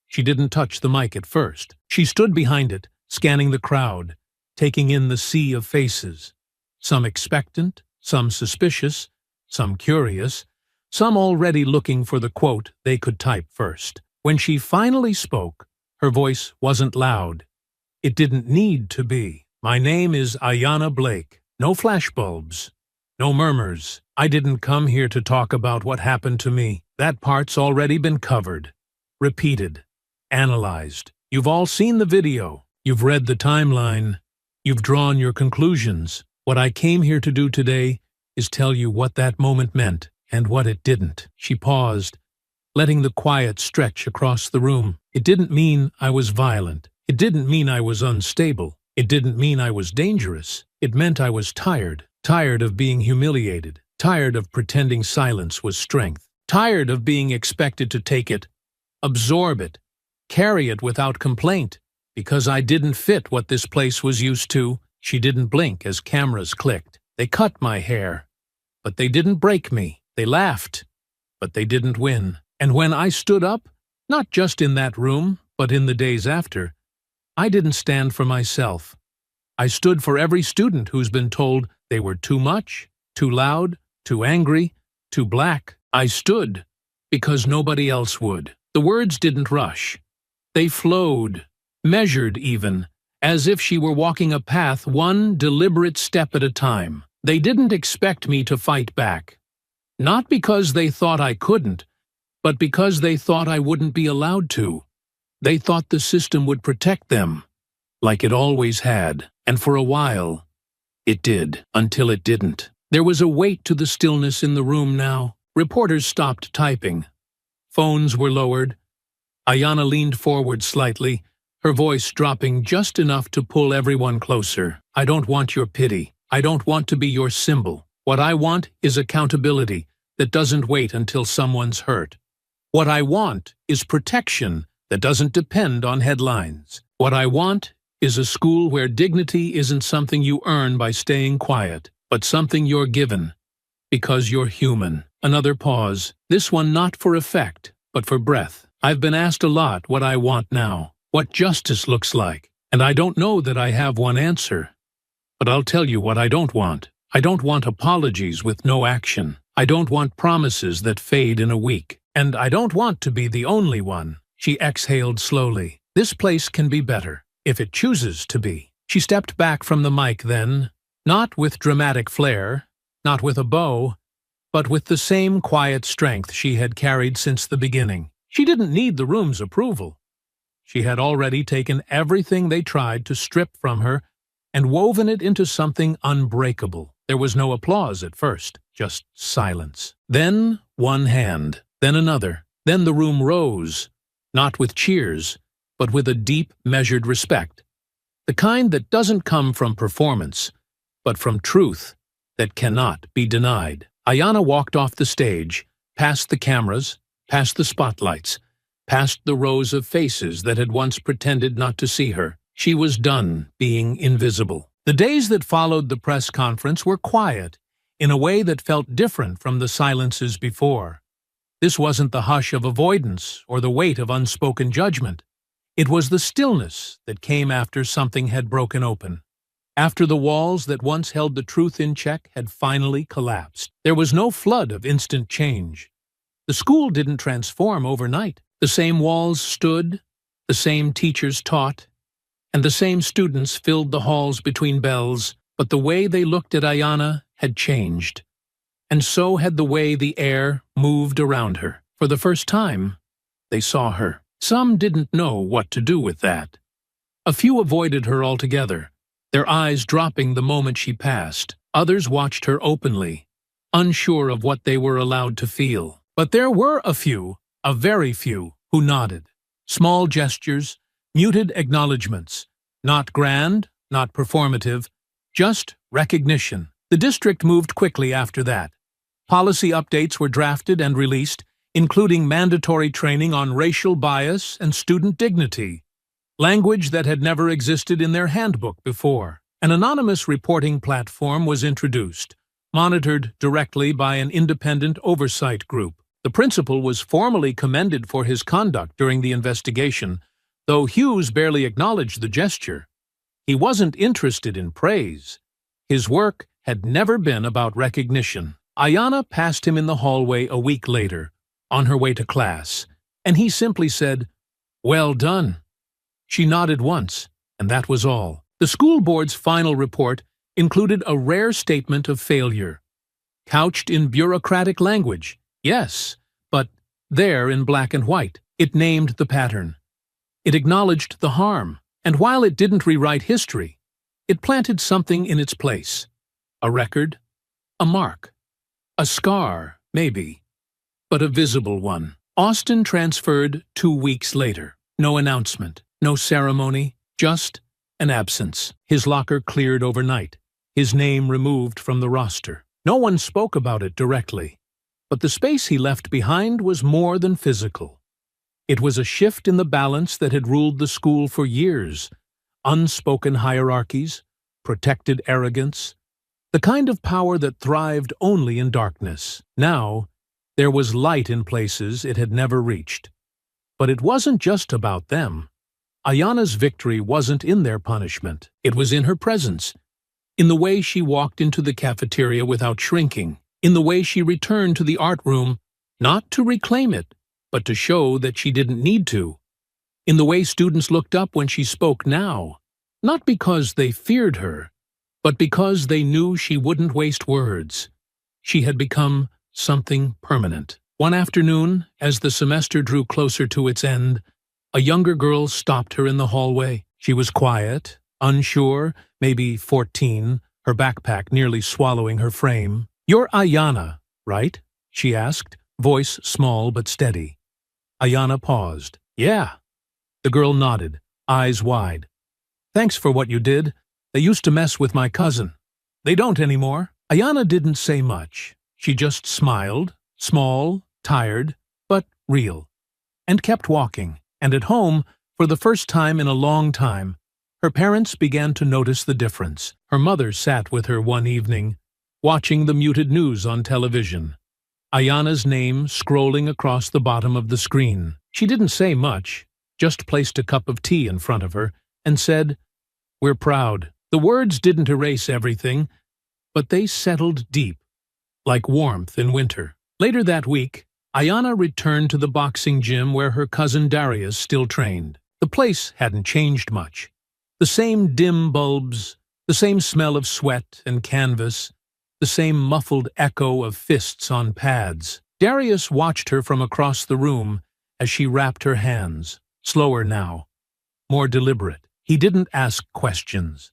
She didn't touch the mic at first. She stood behind it, scanning the crowd, taking in the sea of faces, some expectant, some suspicious, some curious, some already looking for the quote they could type first. When she finally spoke, her voice wasn't loud. It didn't need to be. "My name is Ayanna Blake. No flashbulbs, no murmurs. I didn't come here to talk about what happened to me. That part's already been covered, repeated, analyzed. You've all seen the video. You've read the timeline. You've drawn your conclusions. What I came here to do today is tell you what that moment meant and what it didn't." She paused, letting the quiet stretch across the room. "It didn't mean I was violent. It didn't mean I was unstable. It didn't mean I was dangerous. It meant I was tired. Tired of being humiliated. Tired of pretending silence was strength. Tired of being expected to take it, absorb it, carry it without complaint, because I didn't fit what this place was used to. She didn't blink as cameras clicked. They cut my hair, but they didn't break me. They laughed, but they didn't win. And when I stood up, not just in that room, but in the days after, I didn't stand for myself. I stood for every student who's been told they were too much, too loud, too angry, too black. I stood because nobody else would. The words didn't rush. They flowed, measured even, as if she were walking a path one deliberate step at a time. They didn't expect me to fight back. Not because they thought I couldn't, but because they thought I wouldn't be allowed to. They thought the system would protect them, like it always had, and for a while, it did, until it didn't. There was a weight to the stillness in the room now. Reporters stopped typing. Phones were lowered. Ayanna leaned forward slightly, her voice dropping just enough to pull everyone closer. I don't want your pity. I don't want to be your symbol. What I want is accountability that doesn't wait until someone's hurt. What I want is protection that doesn't depend on headlines. What I want is a school where dignity isn't something you earn by staying quiet, but something you're given, because you're human. Another pause, this one not for effect, but for breath. I've been asked a lot what I want now, what justice looks like, and I don't know that I have one answer. But I'll tell you what I don't want. I don't want apologies with no action. I don't want promises that fade in a week. And I don't want to be the only one. She exhaled slowly. This place can be better, if it chooses to be. She stepped back from the mic then, not with dramatic flair, not with a bow, but with the same quiet strength she had carried since the beginning. She didn't need the room's approval. She had already taken everything they tried to strip from her and woven it into something unbreakable. There was no applause at first, just silence. Then one hand, then another. Then the room rose, not with cheers, but with a deep, measured respect. The kind that doesn't come from performance, but from truth that cannot be denied. Ayanna walked off the stage, past the cameras, past the spotlights, past the rows of faces that had once pretended not to see her. She was done being invisible. The days that followed the press conference were quiet, in a way that felt different from the silences before. This wasn't the hush of avoidance or the weight of unspoken judgment. It was the stillness that came after something had broken open, after the walls that once held the truth in check had finally collapsed. There was no flood of instant change. The school didn't transform overnight. The same walls stood, the same teachers taught, and the same students filled the halls between bells, but the way they looked at Ayanna had changed. And so had the way the air moved around her. For the first time, they saw her. Some didn't know what to do with that. A few avoided her altogether, their eyes dropping the moment she passed. Others watched her openly, unsure of what they were allowed to feel. But there were a few, a very few, who nodded. Small gestures, muted acknowledgments. Not grand, not performative, just recognition. The district moved quickly after that. Policy updates were drafted and released, including mandatory training on racial bias and student dignity, language that had never existed in their handbook before. An anonymous reporting platform was introduced, monitored directly by an independent oversight group. The principal was formally commended for his conduct during the investigation, though Hughes barely acknowledged the gesture. He wasn't interested in praise. His work had never been about recognition. Ayanna passed him in the hallway a week later, on her way to class, and he simply said, "Well done." She nodded once, and that was all. The school board's final report included a rare statement of failure, couched in bureaucratic language, yes, but there in black and white. It named the pattern. It acknowledged the harm, and while it didn't rewrite history, it planted something in its place. A record, a mark, a scar, maybe, but a visible one. Austin transferred 2 weeks later. No announcement, no ceremony, just an absence. His locker cleared overnight, his name removed from the roster. No one spoke about it directly, but the space he left behind was more than physical. It was a shift in the balance that had ruled the school for years. Unspoken hierarchies, protected arrogance, the kind of power that thrived only in darkness. Now, there was light in places it had never reached. But it wasn't just about them. Ayana's victory wasn't in their punishment. It was in her presence, in the way she walked into the cafeteria without shrinking, in the way she returned to the art room, not to reclaim it, but to show that she didn't need to, in the way students looked up when she spoke now, not because they feared her, but because they knew she wouldn't waste words. She had become something permanent. One afternoon, as the semester drew closer to its end, a younger girl stopped her in the hallway. She was quiet, unsure, maybe 14, her backpack nearly swallowing her frame. "You're Ayana, right?" she asked, voice small but steady. Ayana paused. "Yeah." The girl nodded, eyes wide. "Thanks for what you did. They used to mess with my cousin. They don't anymore." Ayana didn't say much. She just smiled, small, tired, but real, and kept walking. And at home, for the first time in a long time, her parents began to notice the difference. Her mother sat with her one evening, watching the muted news on television. Ayana's name scrolling across the bottom of the screen. She didn't say much, just placed a cup of tea in front of her and said, "We're proud." The words didn't erase everything, but they settled deep, like warmth in winter. Later that week, Ayana returned to the boxing gym where her cousin Darius still trained. The place hadn't changed much. The same dim bulbs, the same smell of sweat and canvas, the same muffled echo of fists on pads. Darius watched her from across the room as she wrapped her hands, slower now, more deliberate. He didn't ask questions.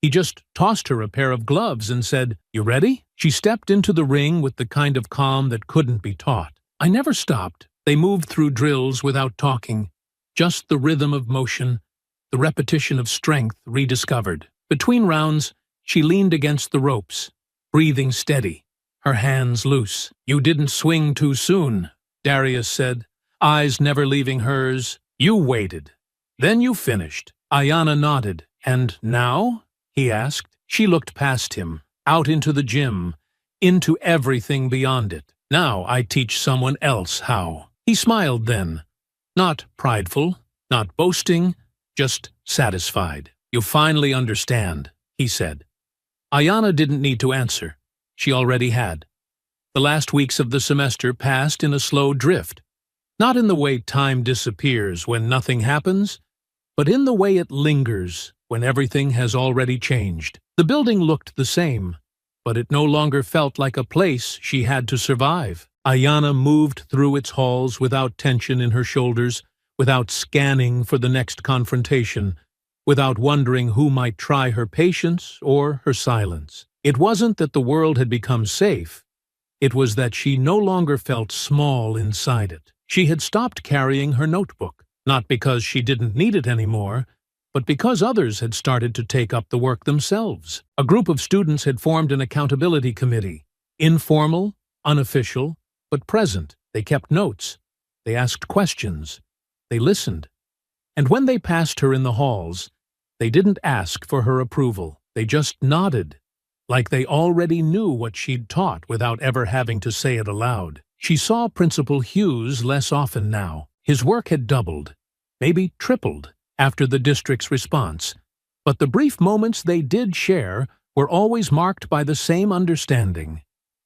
He just tossed her a pair of gloves and said, "You ready?" She stepped into the ring with the kind of calm that couldn't be taught. I never stopped. They moved through drills without talking, just the rhythm of motion, the repetition of strength rediscovered. Between rounds, she leaned against the ropes, breathing steady, her hands loose. "You didn't swing too soon," Darius said, eyes never leaving hers. "You waited. Then you finished." Ayana nodded. "And now?" he asked. She looked past him, out into the gym, into everything beyond it. "Now I teach someone else how." He smiled then, not prideful, not boasting, just satisfied. "You finally understand," he said. Ayana didn't need to answer. She already had. The last weeks of the semester passed in a slow drift, not in the way time disappears when nothing happens, but in the way it lingers when everything has already changed. The building looked the same, but it no longer felt like a place she had to survive. Ayana moved through its halls without tension in her shoulders, without scanning for the next confrontation, without wondering who might try her patience or her silence. It wasn't that the world had become safe. It was that she no longer felt small inside it. She had stopped carrying her notebook, not because she didn't need it anymore, but because others had started to take up the work themselves. A group of students had formed an accountability committee, informal, unofficial, but present. They kept notes. They asked questions. They listened. And when they passed her in the halls, they didn't ask for her approval. They just nodded, like they already knew what she'd taught without ever having to say it aloud. She saw Principal Hughes less often now. His work had doubled, maybe tripled, after the district's response, but the brief moments they did share were always marked by the same understanding,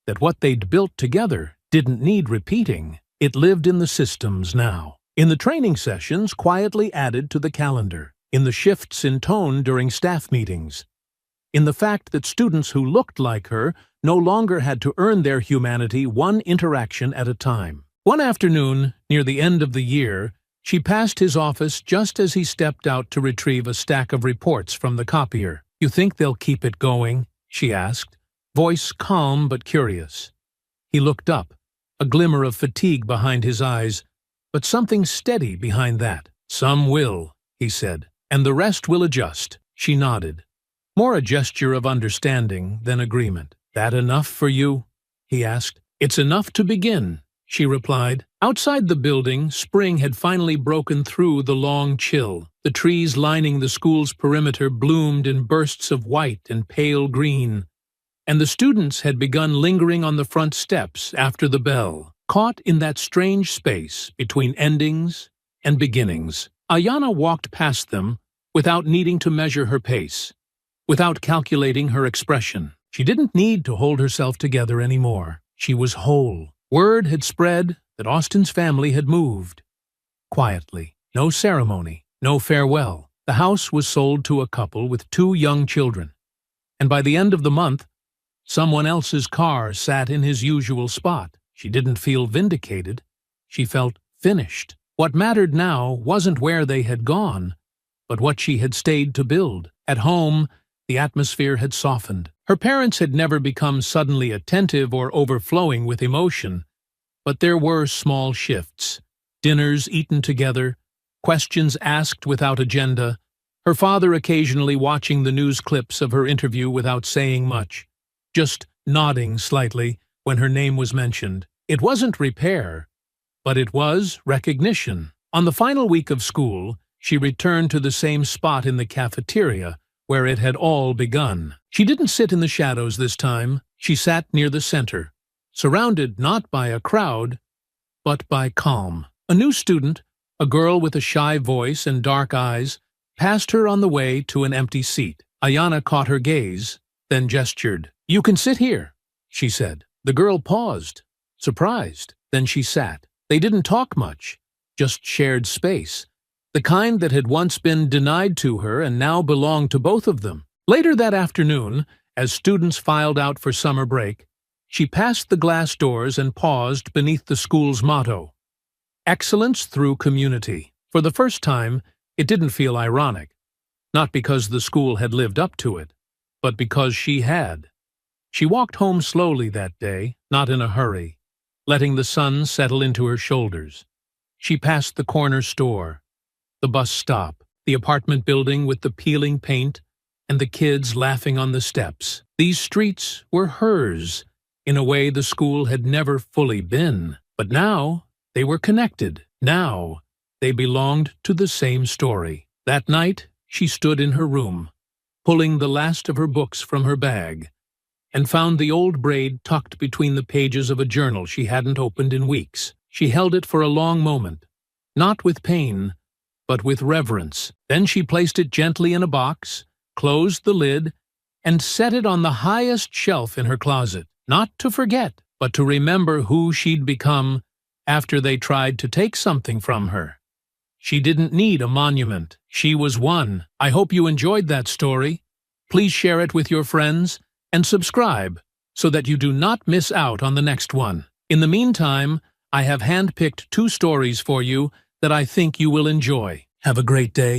that what they'd built together didn't need repeating. It lived in the systems now, in the training sessions quietly added to the calendar, in the shifts in tone during staff meetings, in the fact that students who looked like her no longer had to earn their humanity one interaction at a time. One afternoon, near the end of the year, she passed his office just as he stepped out to retrieve a stack of reports from the copier. "You think they'll keep it going?" she asked, voice calm but curious. He looked up, a glimmer of fatigue behind his eyes, but something steady behind that. "Some will," he said, "and the rest will adjust." She nodded, more a gesture of understanding than agreement. "That enough for you?" he asked. "It's enough to begin," she replied. Outside the building, spring had finally broken through the long chill. The trees lining the school's perimeter bloomed in bursts of white and pale green, and the students had begun lingering on the front steps after the bell, caught in that strange space between endings and beginnings. Ayana walked past them without needing to measure her pace, without calculating her expression. She didn't need to hold herself together anymore. She was whole. Word had spread that Austin's family had moved. Quietly, no ceremony, no farewell. The house was sold to a couple with 2 young children, and by the end of the month, someone else's car sat in his usual spot. She didn't feel vindicated. She felt finished. What mattered now wasn't where they had gone, but what she had stayed to build. At home, the atmosphere had softened. Her parents had never become suddenly attentive or overflowing with emotion, but there were small shifts. Dinners eaten together, questions asked without agenda, her father occasionally watching the news clips of her interview without saying much, just nodding slightly when her name was mentioned. It wasn't repair, but it was recognition. On the final week of school, she returned to the same spot in the cafeteria where it had all begun. She didn't sit in the shadows this time. She sat near the center, surrounded not by a crowd, but by calm. A new student, a girl with a shy voice and dark eyes, passed her on the way to an empty seat. Ayana caught her gaze, then gestured. "You can sit here," she said. The girl paused, surprised. Then she sat. They didn't talk much, just shared space, the kind that had once been denied to her and now belonged to both of them. Later that afternoon, as students filed out for summer break, she passed the glass doors and paused beneath the school's motto, "Excellence through community." For the first time, it didn't feel ironic, not because the school had lived up to it, but because she had. She walked home slowly that day, not in a hurry, letting the sun settle into her shoulders. She passed the corner store, the bus stop, the apartment building with the peeling paint, and the kids laughing on the steps. These streets were hers, in a way the school had never fully been. But now they were connected. Now they belonged to the same story. That night, she stood in her room, pulling the last of her books from her bag, and found the old braid tucked between the pages of a journal she hadn't opened in weeks. She held it for a long moment, not with pain, but with reverence. Then she placed it gently in a box, closed the lid, and set it on the highest shelf in her closet, not to forget, but to remember who she'd become after they tried to take something from her. She didn't need a monument. She was one. I hope you enjoyed that story. Please share it with your friends and subscribe so that you do not miss out on the next one. In the meantime, I have handpicked 2 stories for you that I think you will enjoy. Have a great day.